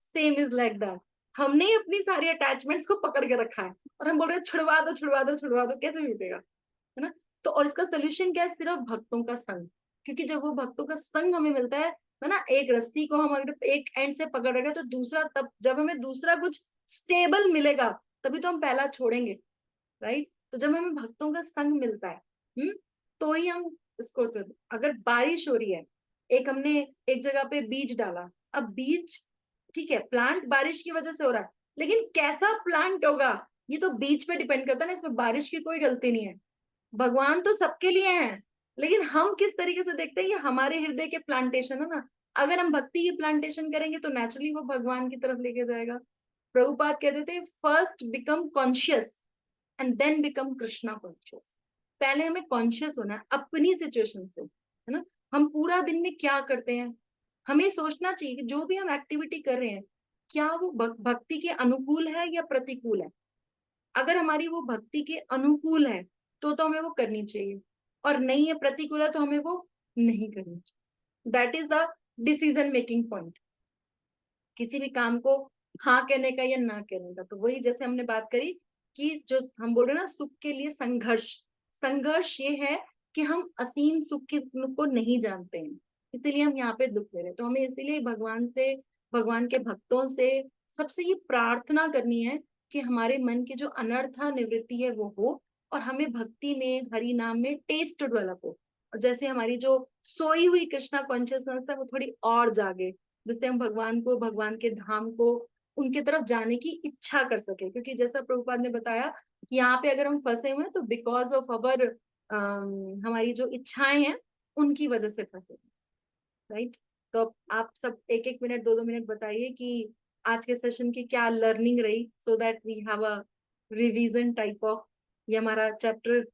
सेम इज लाइक दैट, हमने अपनी सारी अटैचमेंट्स को पकड़ के रखा है और हम बोल रहे हैं छुड़वा दो छुड़वा दो छुड़वा दो, कैसे छूटेगा, है ना। तो और इसका सोल्यूशन क्या है? सिर्फ भक्तों का संग। क्योंकि जब वो भक्तों का संग हमें मिलता है ना, एक रस्सी को हम अगर एक एंड से पकड़ रहे तो दूसरा, तब जब हमें दूसरा कुछ स्टेबल मिलेगा तभी तो हम पहला छोड़ेंगे, राइट। तो जब हमें भक्तों का संग मिलता है तो ही हम इसको, अगर बारिश हो रही है, एक हमने एक जगह पे बीज डाला, अब बीज ठीक है, प्लांट बारिश की वजह से हो रहा है, लेकिन कैसा प्लांट होगा ये तो बीज पे डिपेंड करता है ना, इसमें बारिश की कोई गलती नहीं है। भगवान तो सबके लिए हैं, लेकिन हम किस तरीके से देखते हैं, ये हमारे हृदय के प्लांटेशन है ना। अगर हम भक्ति की प्लांटेशन करेंगे तो नेचुरली वो भगवान की तरफ लेके जाएगा। प्रभुपाद कहते थे first become conscious and then become Krishna conscious. पहले हमें कॉन्शियस होना है अपनी सिचुएशन से, है ना। हम पूरा दिन में क्या करते हैं, हमें सोचना चाहिए कि जो भी हम एक्टिविटी कर रहे हैं क्या वो भक्ति के अनुकूल है या प्रतिकूल है। अगर हमारी वो भक्ति के अनुकूल है तो हमें वो करनी चाहिए, और नहीं है प्रतिकूल है तो हमें वो नहीं करनी चाहिए। That is the decision making point किसी भी काम को हाँ कहने का या ना कहने का। तो वही जैसे हमने बात करी कि जो हम बोल रहे हैं ना, सुख के लिए संघर्ष, संघर्ष ये है कि हम असीम सुख को नहीं जानते हैं, इसीलिए हम यहाँ पे दुख ले रहे हैं। तो हमें इसीलिए भगवान से, भगवान के भक्तों से सबसे ये प्रार्थना करनी है कि हमारे मन की जो अनर्था निवृत्ति है वो हो, और हमें भक्ति में, हरि नाम में टेस्ट डेवलप हो, और जैसे हमारी जो सोई हुई कृष्णा कॉन्शियसनेस है वो थोड़ी और जागे, जिससे हम भगवान को, भगवान के धाम को, उनके तरफ जाने की इच्छा कर सके। क्योंकि जैसा प्रभुपाद ने बताया कि यहाँ पे अगर हम फंसे हुए हैं तो बिकॉज ऑफ अवर हमारी जो इच्छाएं हैं उनकी वजह से फंसे, राइट। तो अब आप सब एक एक मिनट, दो दो मिनट बताइए कि आज के सेशन की क्या लर्निंग रही, so that we have a revision type of. ये हमारा चैप्टर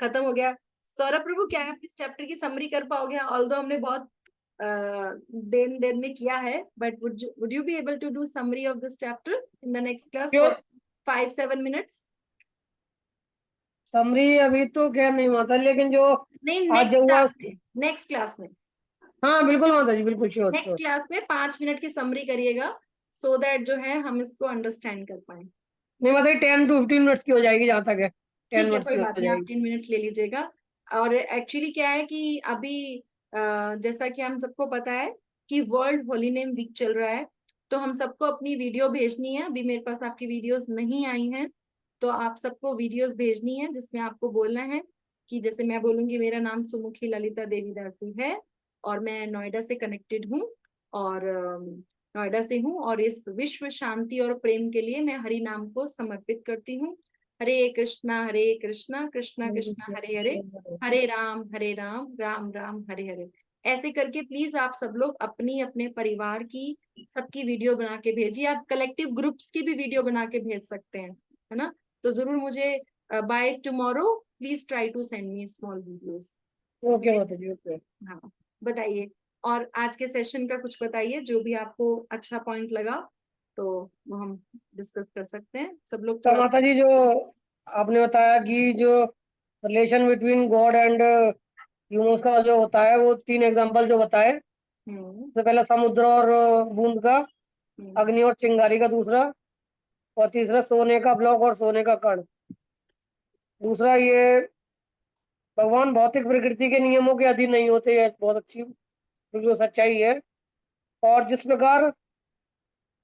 खत्म हो गया। सौरभ प्रभु, क्या आप इस चैप्टर की समरी कर पाओगे? ऑल्दो हमने बहुत देर में किया है, but would you be able to do summary of this chapter in the next class for 5-7 minutes? Summary अभी तो क्या नहीं माता, लेकिन जो नहीं, आज जो हुआ, नेक्स्ट क्लास में, हाँ बिल्कुल माता जी, बिल्कुल श्योर नेक्स्ट क्लास में 5 मिनट की समरी करिएगा, सो दैट जो है हम इसको अंडरस्टैंड कर पाए। नहीं माता जी, 10 to 15 मिनट्स की हो जाएगी जहाँ तक है, 10 ठीक है, मिनट्स कोई की बात हो नहीं, आप जाएगी। 10 मिनट्स ले लीजिएगा। और एक्चुअली क्या है कि अभी जैसा कि हम सबको पता है कि वर्ल्ड होली नेम वीक चल रहा है, तो हम सबको अपनी वीडियो भेजनी है। अभी मेरे पास आपकी वीडियोस नहीं आई हैं, तो आप सबको वीडियोस भेजनी है जिसमें आपको बोलना है कि, जैसे मैं बोलूंगी मेरा नाम सुमुखी ललिता देवी दासी है और मैं नोएडा से कनेक्टेड हूँ, और नोएडा से हूँ, और इस विश्व शांति और प्रेम के लिए मैं हरि नाम को समर्पित करती हूँ। हरे कृष्णा कृष्णा कृष्णा हरे हरे, हरे राम राम राम हरे हरे। ऐसे करके प्लीज आप सब लोग अपनी अपने परिवार की सबकी वीडियो बना के भेजिए। आप कलेक्टिव ग्रुप्स की भी वीडियो बना के भेज सकते हैं, है ना। तो जरूर मुझे by tomorrow please try to send me small videos. Okay माता जी, ओके। हाँ, बताइए, और आज के सेशन का कुछ बताइए, जो भी आपको अच्छा पॉइंट लगा तो वो हम डिस्कस कर सकते हैं सब लोग। तो माता जी, जो आपने बताया कि जो relation between God and humans का जो होता है, वो 3 एग्जांपल जो बताए, सबसे पहला समुद्र और बूंद का, अग्नि और चिंगारी का दूसरा, और तीसरा सोने का ब्लॉक और सोने का कण। दूसरा ये भगवान भौतिक प्रकृति के नियमों के अधीन नहीं होते, ये बहुत अच्छी बिल्कुल सच्चाई है। और जिस प्रकार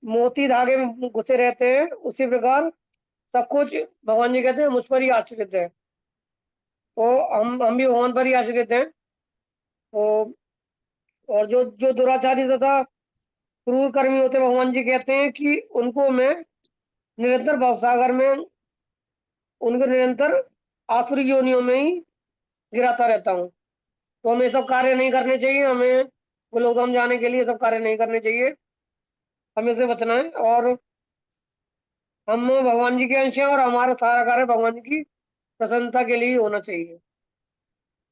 मोती धागे में घुसे रहते हैं, उसी प्रकार सब कुछ भगवान जी कहते हैं मुझ पर ही आश्रित है। तो हम भी भगवान पर ही आश्रित हैं। तो और जो जो दुराचारी तथा क्रूर कर्मी होते हैं, भगवान जी कहते हैं कि उनको मैं निरंतर भवसागर में, उनको निरंतर आसुरी योनियों में ही गिराता रहता हूँ। तो हमें सब कार्य नहीं करने चाहिए, हमें गोलोकधाम जाने के लिए सब कार्य नहीं करने चाहिए, हमें से बचना है। और हम भगवान जी के अंश हैं और हमारा सारा कार्य भगवान जी की प्रसन्नता के लिए ही होना चाहिए।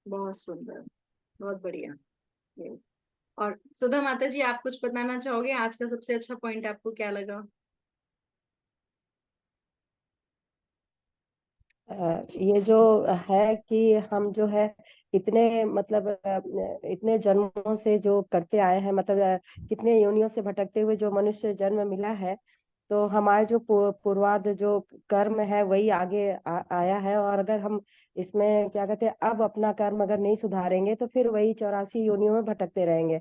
बहुत सुंदर, बहुत बढ़िया। Yes. और सुधा माता जी, आप कुछ बताना चाहोगे? आज का सबसे अच्छा पॉइंट आपको क्या लगा? ये जो है कि हम जो है इतने मतलब इतने जन्मों से जो करते आए हैं, मतलब कितने योनियों से भटकते हुए जो मनुष्य जन्म मिला है, तो हमारे जो पूर्वार्ध जो कर्म है वही आगे आया है। और अगर हम इसमें क्या कहते हैं, अब अपना कर्म अगर नहीं सुधारेंगे तो फिर वही 84 योनियों में भटकते रहेंगे।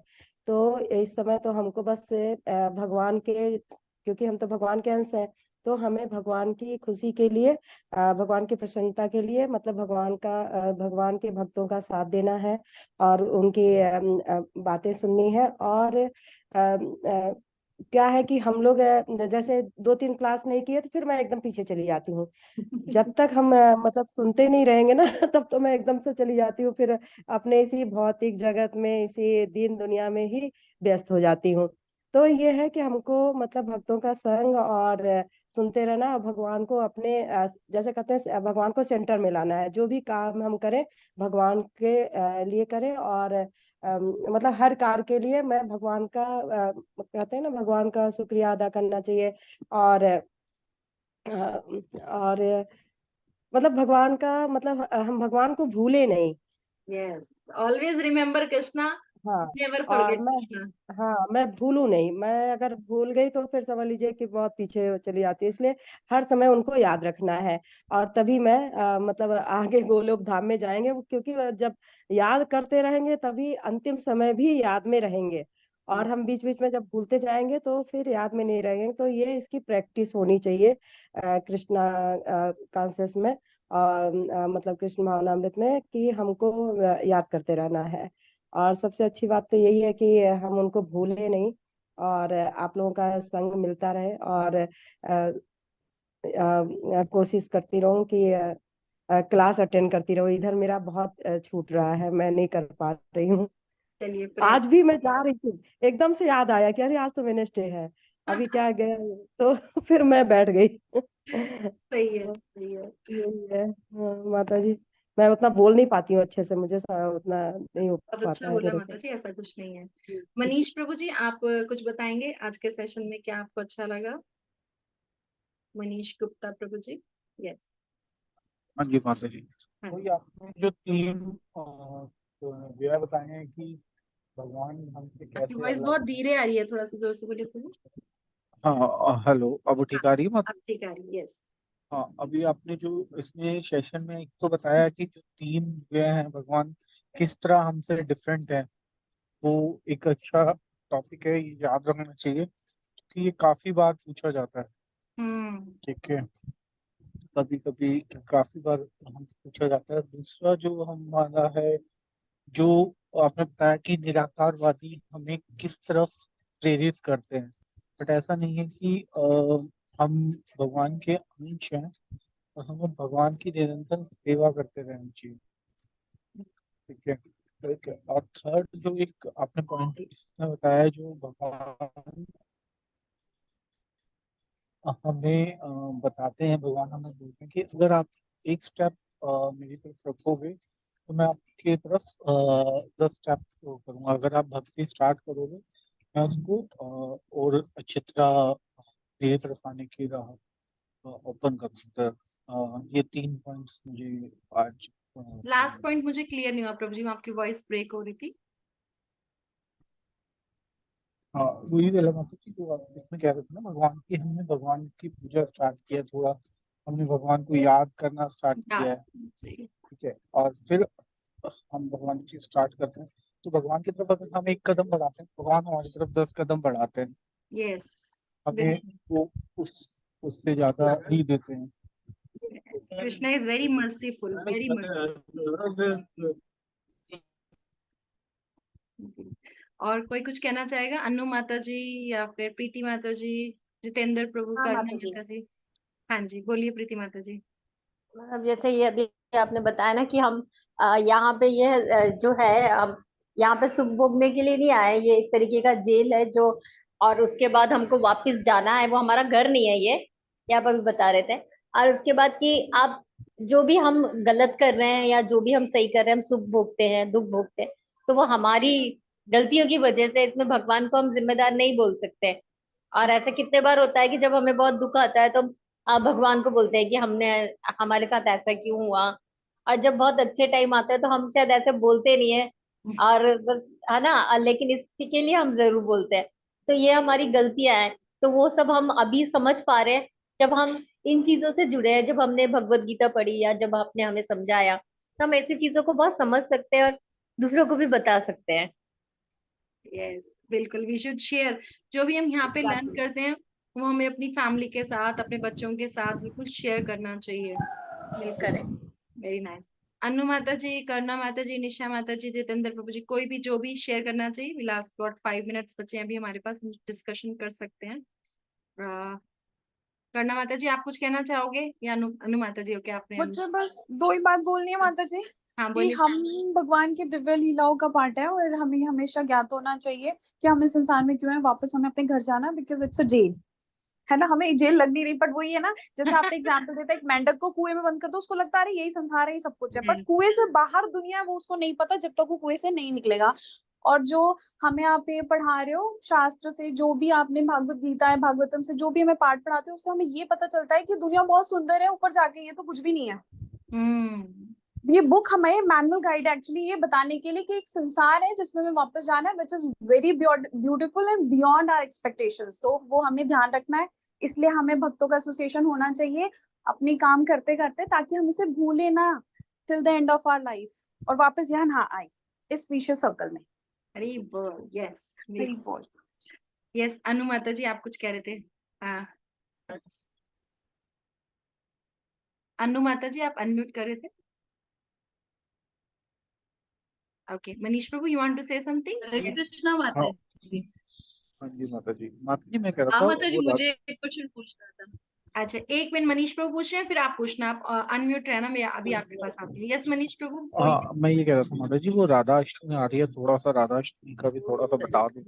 तो इस समय तो हमको बस भगवान के, क्योंकि हम तो भगवान के अंश हैं, तो हमें भगवान की खुशी के लिए, भगवान की प्रसन्नता के लिए, मतलब भगवान के भक्तों का साथ देना है और उनकी बातें सुननी है। और क्या है कि हम लोग जैसे 2-3 क्लास नहीं किए तो फिर मैं एकदम पीछे चली जाती हूँ। जब तक हम मतलब सुनते नहीं रहेंगे ना तब तो मैं एकदम से चली जाती हूँ, फिर अपने इसी भौतिक जगत में, इसी दीन दुनिया में ही व्यस्त हो जाती हूँ। तो ये है कि हमको मतलब भक्तों का संग और सुनते रहना, और भगवान को अपने जैसे कहते हैं भगवान को सेंटर में लाना है। जो भी काम हम करें भगवान के लिए करें। और मतलब हर कार्य के लिए मैं भगवान का कहते हैं ना, भगवान का शुक्रिया अदा करना चाहिए। और और मतलब भगवान का मतलब हम भगवान को भूले नहीं। यस, ऑलवेज रिमेम्बर कृष्णा, हाँ। नेवर और फॉरगेट मैं, कृष्णा। हाँ, मैं भूलूं नहीं। मैं अगर भूल गई तो फिर समझ लीजिए कि बहुत पीछे चली जाती है। इसलिए हर समय उनको याद रखना है, और तभी मैं मतलब आगे गोलोक धाम में जाएंगे। क्योंकि जब याद करते रहेंगे तभी अंतिम समय भी याद में रहेंगे। और हम बीच बीच में जब भूलते जाएंगे तो फिर याद में नहीं रहेंगे। तो ये इसकी प्रैक्टिस होनी चाहिए कृष्णा कॉन्शियस में, और मतलब कृष्ण भावनामृत में, कि हमको याद करते रहना है। और सबसे अच्छी बात तो यही है कि हम उनको भूले नहीं, और आप लोगों का संग मिलता रहे। और कोशिश करती रहूं कि क्लास अटेंड करती रहूं। इधर मेरा बहुत छूट रहा है, मैं नहीं कर पा रही हूँ। चलिए, आज भी मैं जा रही थी, एकदम से याद आया कि अरे आज तो वेडनेसडे है, अभी क्या गया, तो फिर मैं बैठ गई। सही है, सही है। यही है। हाँ, माता जी, मैं उतना बोल नहीं पाती हूँ अच्छे से, मुझे उतना नहीं हो बहुत अच्छा पाता है बोला मेरे माता से। जी, ऐसा कुछ नहीं है। मनीष प्रभु जी, आप कुछ बताएंगे आज के सेशन में क्या आपको अच्छा लगा? मनीष गुप्ता प्रभु जी। यस। हाँ जी माता जी। हाँ तो जी। ये आपने जो तीन व्यय बताए हैं कि भगवान हमसे आपकी कैसे वॉइस अलग बहुत हैं। धीरे आ रही है, थोड़ा सा जोर से बोलिए प्लीज। हाँ हेलो, अब हाँ, ठीक आ रही है माता अब जी? ठीक आ रही है। यस। हाँ, अभी आपने जो इसमें सेशन में एक तो बताया कि जो तीन व्यय हैं भगवान किस तरह हमसे डिफरेंट है, वो एक अच्छा टॉपिक है, ये याद रखना चाहिए कि ये काफी बार पूछा जाता है। हम्म। ठीक है, कभी कभी काफी बार हमसे पूछा जाता है। दूसरा जो हमारा है, जो आपने बताया कि निराकारवादी हमें किस तरफ प्रेरित करते हैं, बट ऐसा नहीं है कि हम भगवान के अंश हैं और हमें भगवान की निरंतर सेवा करते रहना चाहिए। ठीक है, ठीक है। और थर्ड जो एक आपने पॉइंट इसमें बताया, जो भगवान हमें बताते हैं, भगवान हमें बोलते हैं कि अगर आप एक स्टेप मेरी तरफ रखोगे तो मैं आपकी तरफ 10 स्टेप करूंगा। अगर आप भक्ति स्टार्ट करोगे, मैं उसको और अच्छी तरह मेरी तरफ आने की राह ओपन करूंगा। तो ये 3 पॉइंट्स मुझे आज लास्ट पॉइंट मुझे क्लियर नहीं हुआ प्रभु जी, आपकी वॉइस ब्रेक हो रही थी। हाँ, वही वाला मतलब कि जो आप इसमें कह रहे थे ना, भगवान की हमने भगवान की पूजा स्टार्ट किया थोड़ा हमने भगवान को याद करना स्टार्ट किया है, जी ठीक है, और फिर हम भगवान की चीज स्टार्ट करते हैं, तो भगवान की तरफ अगर हम एक कदम बढ़ाते हैं, भगवान हमारी तरफ 10 कदम बढ़ाते हैं, यस हमें वो उससे ज्यादा ही देते हैं। Krishna is very merciful, very merciful. और कोई कुछ कहना चाहेगा? अनु माता जी या फिर प्रीति माता जी, जितेंद्र प्रभु, हाँ करुणा माता जी, माता जी? हाँ जी, बोलिए प्रीति माता जी। मतलब जैसे ये अभी आपने बताया ना कि हम यहाँ पे ये जो है हम यहाँ पे सुख भोगने के लिए नहीं आए, ये एक तरीके का जेल है जो, और उसके बाद हमको वापस जाना है, वो हमारा घर नहीं है ये आप अभी बता रहे थे। और उसके बाद कि आप जो भी हम गलत कर रहे हैं या जो भी हम सही कर रहे हैं, हम सुख भोगते हैं दुख भोगते हैं, तो वो हमारी गलतियों की वजह से, इसमें भगवान को हम जिम्मेदार नहीं बोल सकते। और ऐसा कितने बार होता है कि जब हमें बहुत दुख आता है तो हम भगवान को बोलते हैं कि हमने हमारे साथ ऐसा क्यों हुआ। और जब बहुत अच्छे टाइम आता है तो हम शायद ऐसे बोलते नहीं है, और बस है ना, लेकिन इसके लिए हम जरूर बोलते हैं। तो ये हमारी गलतियां हैं, तो वो सब हम अभी समझ पा रहे हैं जब हम इन चीजों से जुड़े हैं, जब हमने भगवत गीता पढ़ी या जब आपने हमें समझाया, तो हम ऐसी चीजों को बहुत समझ सकते हैं और दूसरों को भी बता सकते हैं। यस बिल्कुल, वी शुड शेयर। जो भी हम यहाँ पे लर्न Exactly. करते हैं वो हमें अपनी फैमिली के साथ, अपने बच्चों के साथ बिल्कुल शेयर करना चाहिए। बिल्कुल, Correct. Very nice. अनु माता जी, करुणा माता जी, निशा माता जी, जितेंद्र प्रभु जी, कोई भी जो भी शेयर करना चाहिए। वी लास्ट अबाउट 5 मिनट्स बचे हैं अभी हमारे पास, हम डिस्कशन कर सकते हैं। करुणा माता जी, आप कुछ कहना चाहोगे या अनु माता जी? ओके, आपने मुझे बस दो ही बात बोलनी है माता जी, हाँ कि बोलिए। हम भगवान की दिव्य लीलाओं का पार्ट है और हमें हमेशा ज्ञात होना चाहिए कि हम इस संसार में क्यों है, वापस हमें अपने घर जाना, बिकॉज इट्स अ जेल, है ना। हमें जेल लग नहीं रही, बट वही है ना, जैसे आपने एग्जांपल देता है, एक मेंढक को कुएं में बंद कर दो, उसको लगता है अरे यही संसार है, ये सब कुछ है, बट कुएं से बाहर दुनिया है वो उसको नहीं पता जब तक वो कुएं से नहीं निकलेगा। और जो हमें आप ये पढ़ा रहे हो शास्त्र से, जो भी आपने भागवत गीता है, भागवतम से जो भी हमें पाठ पढ़ाते हो, उससे हमें ये पता चलता है कि दुनिया बहुत सुंदर है, ऊपर जाके ये तो कुछ भी नहीं है। ये बुक हमें मैनुअल गाइड एक्चुअली ये बताने के लिए कि एक संसार है जिसमें हमें वापस जाना है, which is very beautiful and beyond our expectations. तो वो हमें ध्यान रखना है, इसलिए हमें भक्तों का एसोसिएशन होना चाहिए अपनी काम करते करते, ताकि हम इसे भूले ना till the end of our life और वापस यहाँ ना आए इस विशेष सर्कल में। हरी बोल। यस हरी बोल। यस, अनु माता जी आप कुछ कह रहे थे? हाँ अनु माता जी, आप अनम्यूट कर रहे थे। ओके, मनीष प्रभु, you want to say something? Hare Krishna माता जी। हाँ जी माता जी मैं कह रहा हाँ था माता जी, वो मुझे एक क्वेश्चन पूछना था। अच्छा, एक मिनट, मनीष प्रभु पूछ रहे हैं, फिर आप पूछना। आप अनम्यूट रहना, मैं अभी आपके पास आती हूँ। यस मनीष प्रभु, कोई हाँ मैं ये कह रहा था माता जी, वो राधा अष्टमी आ रही है, थोड़ा सा राधा अष्टमी का भी थोड़ा सा बता दें।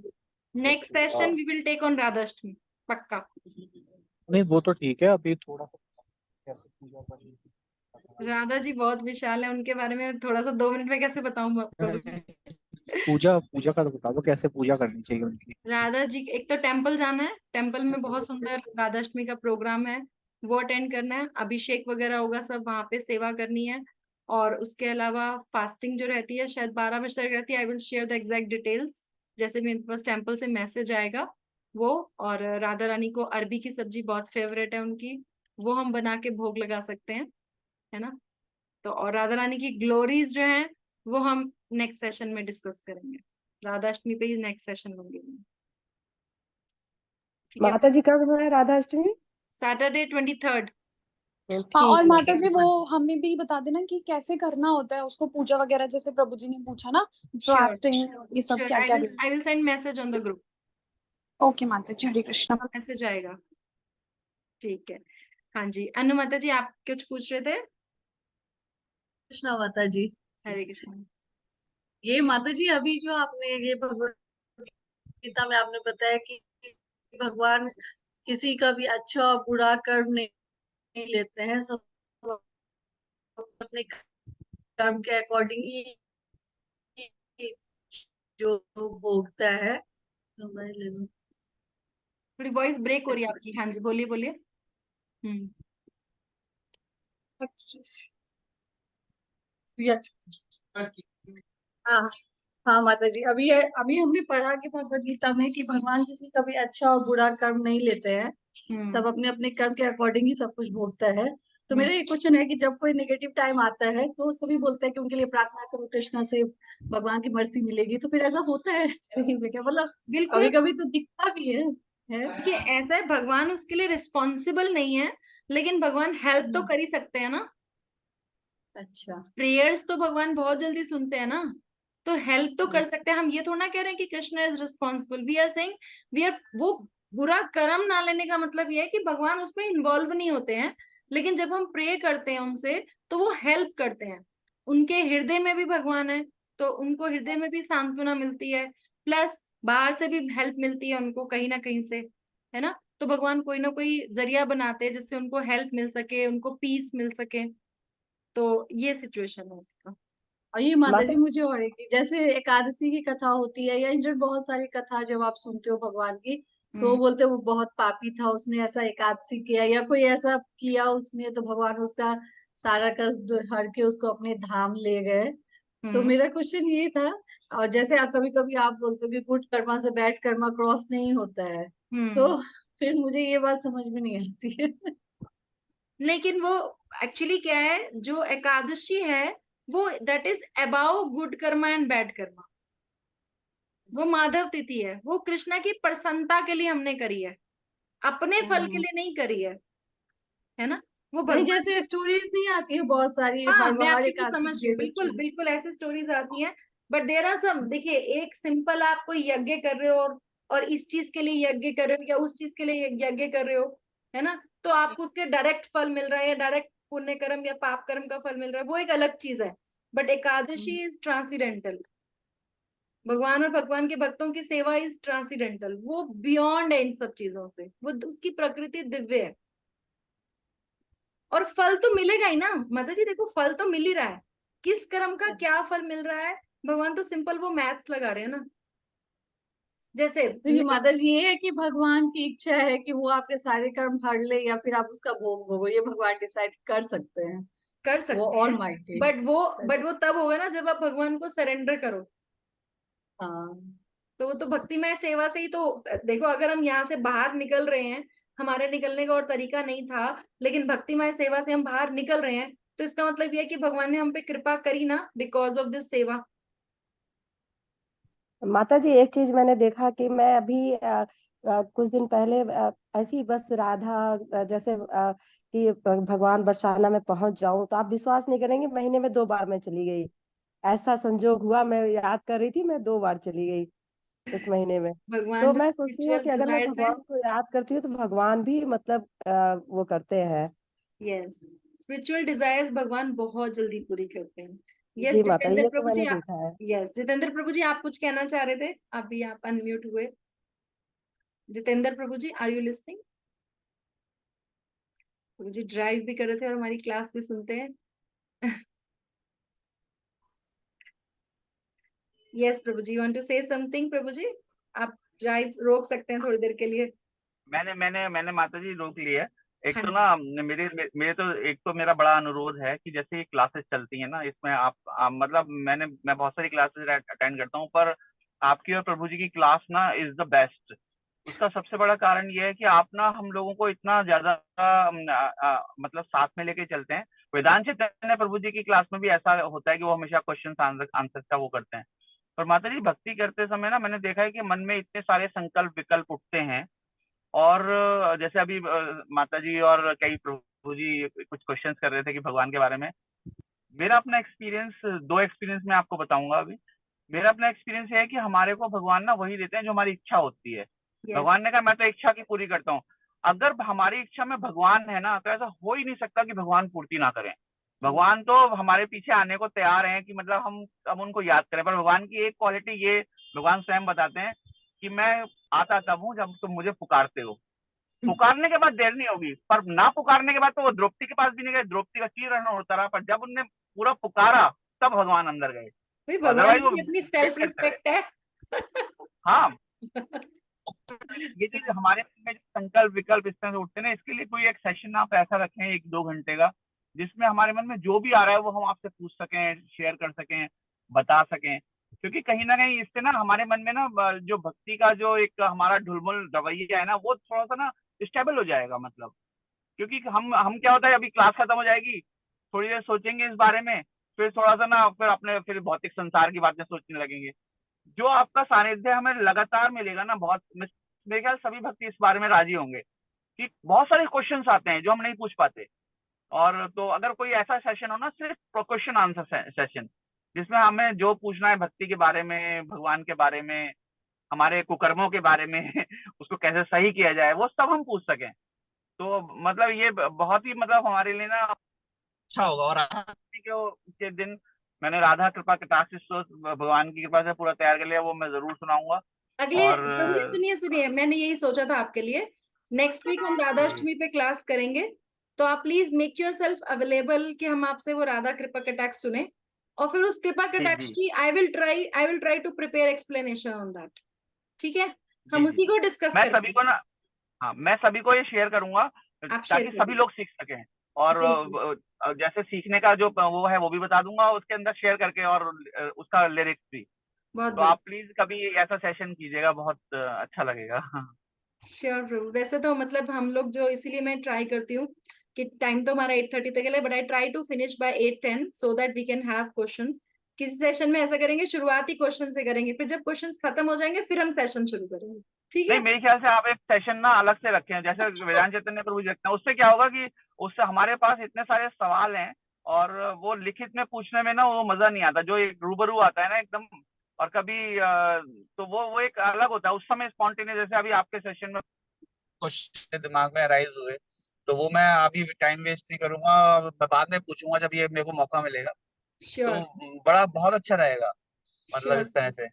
Next session we will take on Radhashtami, पक्का। नहीं वो तो ठीक है, अभी थोड़ा सा कैसे पूजा करनी राधा जी बहुत विशाल है, उनके बारे में थोड़ा सा 2 मिनट में कैसे बताऊं प्रभु जी? पूजा पूजा का तो बता दो, कैसे पूजा करनी चाहिए उनकी। राधा जी, एक तो टेम्पल जाना है, टेम्पल में बहुत सुंदर राधाष्टमी का प्रोग्राम है, वो अटेंड करना है। अभिषेक वगैरह होगा, सब वहां पे सेवा करनी है। और उसके अलावा फास्टिंग जो रहती है शायद 12 बजे तक रहती है। I will share the exact details जैसे मेरे पास टेम्पल से मैसेज आएगा वो। और राधा रानी को अरबी की सब्जी बहुत फेवरेट है उनकी, वो हम बना के भोग लगा सकते हैं, है ना। तो और राधा रानी की ग्लोरीज जो हैं वो हम नेक्स्ट सेशन में डिस्कस करेंगे। राधाष्टमी पे ही नेक्स्ट सेशन होंगे, ठीक है। माता जी कब है राधा अष्टमी? Saturday 23rd। हाँ, और ठीक माता है। जी वो हमें भी बता देना कि कैसे करना होता है उसको, पूजा वगैरह, जैसे प्रभु जी ने पूछा ना, श्योर फास्टिंग ये सब श्योर, क्या क्या। I will send message on the group. Okay माता जी, हरे कृष्णा। मैसेज आएगा, ठीक है। हाँ जी, अनु माता जी आप कुछ पूछ रहे थे? कृष्णा माता जी, हरे कृष्ण। ये माता जी अभी जो आपने ये भगवत गीता में आपने बताया कि भगवान किसी का भी अच्छा और बुरा कर्म नहीं लेते हैं, सब अपने कर्म के अकॉर्डिंग ही जो भोगता है। मोबाइल ले लो। थोड़ी वॉइस ब्रेक हो रही है आपकी। हाँ जी, बोलिए बोलिए। हाँ हाँ माता जी, अभी हमने पढ़ा कि भगवत गीता में कि भगवान किसी का भी अच्छा और बुरा कर्म नहीं लेते हैं, सब अपने अपने कर्म के अकॉर्डिंग ही सब कुछ भोगता है। तो मेरा ये क्वेश्चन है कि जब कोई नेगेटिव टाइम आता है तो सभी बोलते हैं कि उनके लिए प्रार्थना करो, कृष्णा से भगवान की मर्सी मिलेगी, तो फिर ऐसा होता है सही में क्या? मतलब बिल्कुल। कभी कभी तो दिखता भी है। देखिए ऐसा है, भगवान उसके लिए रिस्पॉन्सिबल नहीं है, लेकिन भगवान हेल्प तो कर ही सकते हैं ना। अच्छा। प्रेयर्स तो भगवान बहुत जल्दी सुनते हैं ना, तो हेल्प तो कर सकते हैं। हम ये थोड़ा ना कह रहे हैं कि Krishna is responsible, we are saying we are, वो बुरा कर्म ना लेने का मतलब ये है कि भगवान उसमें इन्वॉल्व नहीं होते हैं, लेकिन जब हम प्रे करते हैं उनसे तो वो हेल्प करते हैं। उनके हृदय में भी भगवान है, तो उनको हृदय में भी सांत्वना मिलती है, प्लस बाहर से भी हेल्प मिलती है उनको कहीं ना कहीं से, है ना। तो भगवान कोई ना कोई जरिया बनाते हैं जिससे उनको हेल्प मिल सके, उनको पीस मिल सके। तो ये सिचुएशन है उसका। और ये माता माता जी मुझे और एक, जैसे एकादशी की कथा होती है या इन जो बहुत सारी कथा जब आप सुनते हो भगवान की, तो वो बोलते हैं वो बहुत पापी था, उसने ऐसा एकादशी किया या कोई ऐसा किया उसने, तो भगवान उसका सारा कष्ट हर के उसको अपने धाम ले गए। तो मेरा क्वेश्चन ये था, और जैसे आप कभी कभी आप बोलते हो कि गुड कर्मा से बैड कर्मा क्रॉस नहीं होता है, तो फिर मुझे ये बात समझ में नहीं आती है। लेकिन वो एक्चुअली क्या है, जो एकादशी है वो that is about good karma and bad karma. वो माधव तिथि है, वो कृष्णा की प्रसन्नता के लिए हमने करी है, अपने फल के लिए नहीं करी है ना। वो नहीं, भगवान, जैसे स्टोरीज नहीं आती है बहुत सारी हाँ मैं हर आपकी बात एकादशी समझ की रही हूँ, एक बिल्कुल स्टोरी। बिल्कुल ऐसी स्टोरीज आती हैं। बट देर आर सम, देखिए एक सिंपल आप कोई यज्ञ कर रहे हो और इस चीज के लिए यज्ञ कर रहे हो या उस चीज के लिए यज्ञ कर रहे हो, है ना, तो आपको उसके डायरेक्ट फल मिल रहा है या डायरेक्ट पुण्य कर्म या पाप कर्म का फल मिल रहा है, वो एक अलग चीज है। बट एकादशी इज ट्रांसीडेंटल, भगवान और भगवान के भक्तों की सेवा इज ट्रांसीडेंटल, वो बियॉन्ड है इन सब चीजों से, वो उसकी प्रकृति दिव्य है। और फल तो मिलेगा ही ना माता जी, देखो फल तो मिल ही रहा है, किस कर्म का क्या फल मिल रहा है, भगवान तो सिंपल वो मैथ्स लगा रहे हैं ना। जैसे तो ये माता जी ये है कि भगवान की इच्छा है कि वो आपके सारे कर्म हर ले या फिर आप उसका भोग भोगो, ये भगवान डिसाइड कर सकते हैं, कर वो सकते ऑल हैं, माइटी। बट वो तब होगा ना जब आप भगवान को सरेंडर करो। हाँ। तो वो तो भक्तिमय सेवा से ही तो, देखो अगर हम यहाँ से बाहर निकल रहे हैं, हमारे निकलने का और तरीका नहीं था, लेकिन भक्तिमय सेवा से हम बाहर निकल रहे हैं, तो इसका मतलब ये है कि भगवान ने हम पे कृपा करी ना, बिकॉज ऑफ दिस सेवा। माता जी एक चीज मैंने देखा कि मैं अभी कुछ दिन पहले ऐसी बस राधा जैसे कि भगवान बरसाना में पहुंच जाऊं, तो आप विश्वास नहीं करेंगे महीने में 2 बार मैं चली गई। ऐसा संजोग हुआ, मैं याद कर रही थी, मैं 2 बार चली गई इस महीने में। भगवान तो जो मैं सोचती हूँ स्पिरिचुअल कि अगर मैं डिजायर्स है, भगवान को याद करती हूँ तो भगवान भी मतलब वो करते हैं। यस, स्पिरिचुअल डिजायर्स भगवान बहुत जल्दी पूरी करते हैं। यस जी माता, जितेंद्र ये तो प्रभु जी, मैंने देखा है। यस जितेंद्र प्रभु जी आप कुछ कहना चाह रहे थे, अभी आप अनम्यूट हुए। जितेंद्र प्रभु जी आर यू लिसनिंग? प्रभु जी ड्राइव भी कर रहे थे और हमारी क्लास भी सुनते हैं। यस प्रभु जी, वांट टू से समथिंग? प्रभु जी आप ड्राइव रोक सकते हैं थोड़ी देर के लिए। मैंने मैंने मैंने माता जी रोक ली है। एक हाँ तो जी। ना मेरे मेरे तो एक तो मेरा बड़ा अनुरोध है कि जैसे ये क्लासेस चलती हैं ना, इसमें आप मतलब मैं बहुत सारी क्लासेस अटेंड करता हूँ, पर आपकी और प्रभु जी की क्लास ना इज द बेस्ट। उसका सबसे बड़ा कारण ये है कि आप ना हम लोगों को इतना ज्यादा मतलब साथ में लेके चलते हैं। वेदांत चैतन्य प्रभु जी की क्लास में भी ऐसा होता है कि वो हमेशा क्वेश्चन आंसर का वो करते हैं। पर माता जी भक्ति करते समय ना मैंने देखा है कि मन में इतने सारे संकल्प विकल्प उठते हैं। और जैसे अभी माता जी और कई प्रभु जी कुछ क्वेश्चंस कर रहे थे कि भगवान के बारे में, मेरा अपना एक्सपीरियंस, 2 एक्सपीरियंस मैं आपको बताऊंगा अभी। मेरा अपना एक्सपीरियंस ये है कि हमारे को भगवान ना वही देते हैं जो हमारी इच्छा होती है। यस भगवान ने कहा मैं तो इच्छा की पूरी करता हूँ। अगर हमारी इच्छा में भगवान है ना, तो ऐसा हो ही नहीं सकता कि भगवान पूर्ति ना करें। भगवान तो हमारे पीछे आने को तैयार हैं कि मतलब हम उनको याद करें। पर भगवान की एक क्वालिटी ये भगवान स्वयं बताते हैं कि मैं आता तब हूँ जब तुम मुझे पुकारते हो। पुकारने के बाद देर नहीं होगी, पर ना पुकारने के बाद तो वो द्रौपदी के पास भी नहीं गए, द्रौपदी का चीर रहना होता रहा, पर जब उनने पूरा पुकारा तब भगवान अंदर गए। भाई भगवान अदरवाइज वो की अपनी वेट सेल्फ करते रहे। रिस्पेक्ट है। हाँ, ये चीज हमारे मन में जो संकल्प विकल्प इस तरह से उठते हैं ना, इसके लिए कोई एक सेशन आप ऐसा रखें 1-2 घंटे का, जिसमें हमारे मन में जो भी आ रहा है वो हम आपसे पूछ सकें, शेयर कर सकें, बता सकें। क्योंकि कहीं ना कहीं इससे ना हमारे मन में ना जो भक्ति का जो एक हमारा ढुलमुल रवैया है ना, वो थोड़ा सा ना स्टेबल हो जाएगा। मतलब क्योंकि हम क्या होता है, अभी क्लास खत्म हो जाएगी, थोड़ी देर सोचेंगे इस बारे में, फिर थोड़ा सा ना फिर भौतिक संसार की बातें सोचने लगेंगे। जो आपका सानिध्य हमें लगातार मिलेगा ना, बहुत मेरे ख्याल सभी भक्ति इस बारे में राजी होंगे कि बहुत सारे क्वेश्चंस आते हैं जो हम नहीं पूछ पाते। और तो अगर कोई ऐसा सेशन हो ना, सिर्फ क्वेश्चन आंसर सेशन, जिसमें हमें जो पूछना है भक्ति के बारे में, भगवान के बारे में, हमारे कुकर्मों के बारे में उसको कैसे सही किया जाए, वो सब हम पूछ सकें, तो मतलब ये बहुत ही मतलब हमारे लिए ना अच्छा होगा। और के दिन मैंने राधा कृपा कटाक्ष स्तोत्र भगवान की कृपा से पूरा तैयार कर लिया, वो मैं जरूर सुनाऊंगा। अगले और प्रभु जी सुनिए सुनिए, मैंने यही सोचा था आपके लिए, नेक्स्ट वीक हम राधा अष्टमी पे क्लास करेंगे, तो आप please make your self available कि हम आपसे वो राधा कृपा कटाक्ष सुने, और फिर उस कृपा कटाक्ष की I will try to prepare explanation on that. ठीक है, हम उसी को डिस्कस मैं करेंगे। सभी को ना, हाँ मैं सभी को ये शेयर करूंगा आप शेयर ताकि कर सभी लोग सीख सकें। और जैसे सीखने का जो वो है वो भी बता दूंगा उसके अंदर शेयर करके, और उसका लिरिक्स भी। बहुत तो आप प्लीज कभी ऐसा सेशन कीजिएगा, बहुत अच्छा लगेगा। श्योर प्रभु। वैसे तो मतलब हम लोग जो, इसीलिए मैं ट्राई करती हूँ कि टाइम तो हमारा 8:30 तक है, but I try to finish by 8:10 so that we can have questions. किसी सेशन में ऐसा करेंगे, शुरुआती क्वेश्चन से करेंगे, फिर जब क्वेश्चंस खत्म हो जाएंगे फिर हम सेशन शुरू करेंगे। ठीक नहीं, है? मेरे ख्याल से आप एक सेशन ना अलग से रखें, जैसे वेदांत चैतन्य प्रभु जी रखते हैं। उससे क्या होगा कि उससे हमारे पास इतने सारे सवाल हैं, और वो लिखित में पूछने में ना वो मजा नहीं आता, जो एक रूबरू आता है ना एकदम। और कभी तो वो एक अलग होता है उस समय, स्पॉन्टेनियस, जैसे अभी आपके सेशन में कुछ दिमाग में अराइज हुए, तो वो मैं अभी टाइम वेस्ट नहीं करूंगा, मैं बाद में पूछूंगा जब ये मेरे को मौका मिलेगा। श्योर तो बड़ा बहुत अच्छा रहेगा, मतलब इस तरह से।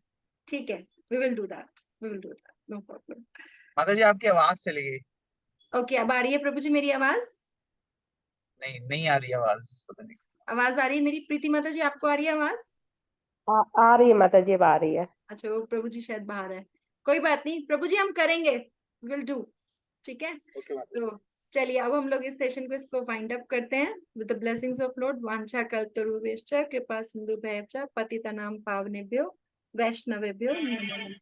ठीक है, we will do that, no problem. माता जी आपकी आवाज चली गई। ओके, अब आ रही है प्रभु जी मेरी आवाज? नहीं, नहीं आ रही आवाज, पता नहीं। आवाज आ रही है मेरी? प्रीति माता जी आपको आ रही है आवाज? आ रही है माता जी, अब आ रही है। अच्छा, वो प्रभु जी शायद बाहर है, कोई बात नहीं प्रभु जी, हम करेंगे, विल डू। ठीक है, तो चलिए अब हम लोग इस सेशन को इसको वाइंड अप करते हैं with the blessings of lord. वांछा कल्पतरुभ्यश्च कृपा सिंधुभ्यश्च पतितनां पावनेभ्यो वैष्णवेभ्यो नमो नमः।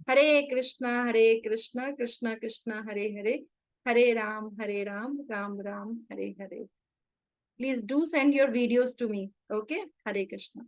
Hare Krishna Krishna Krishna Hare Hare, Hare Ram Ram Ram Hare Hare. Please do send your videos to me. Okay, Hare Krishna.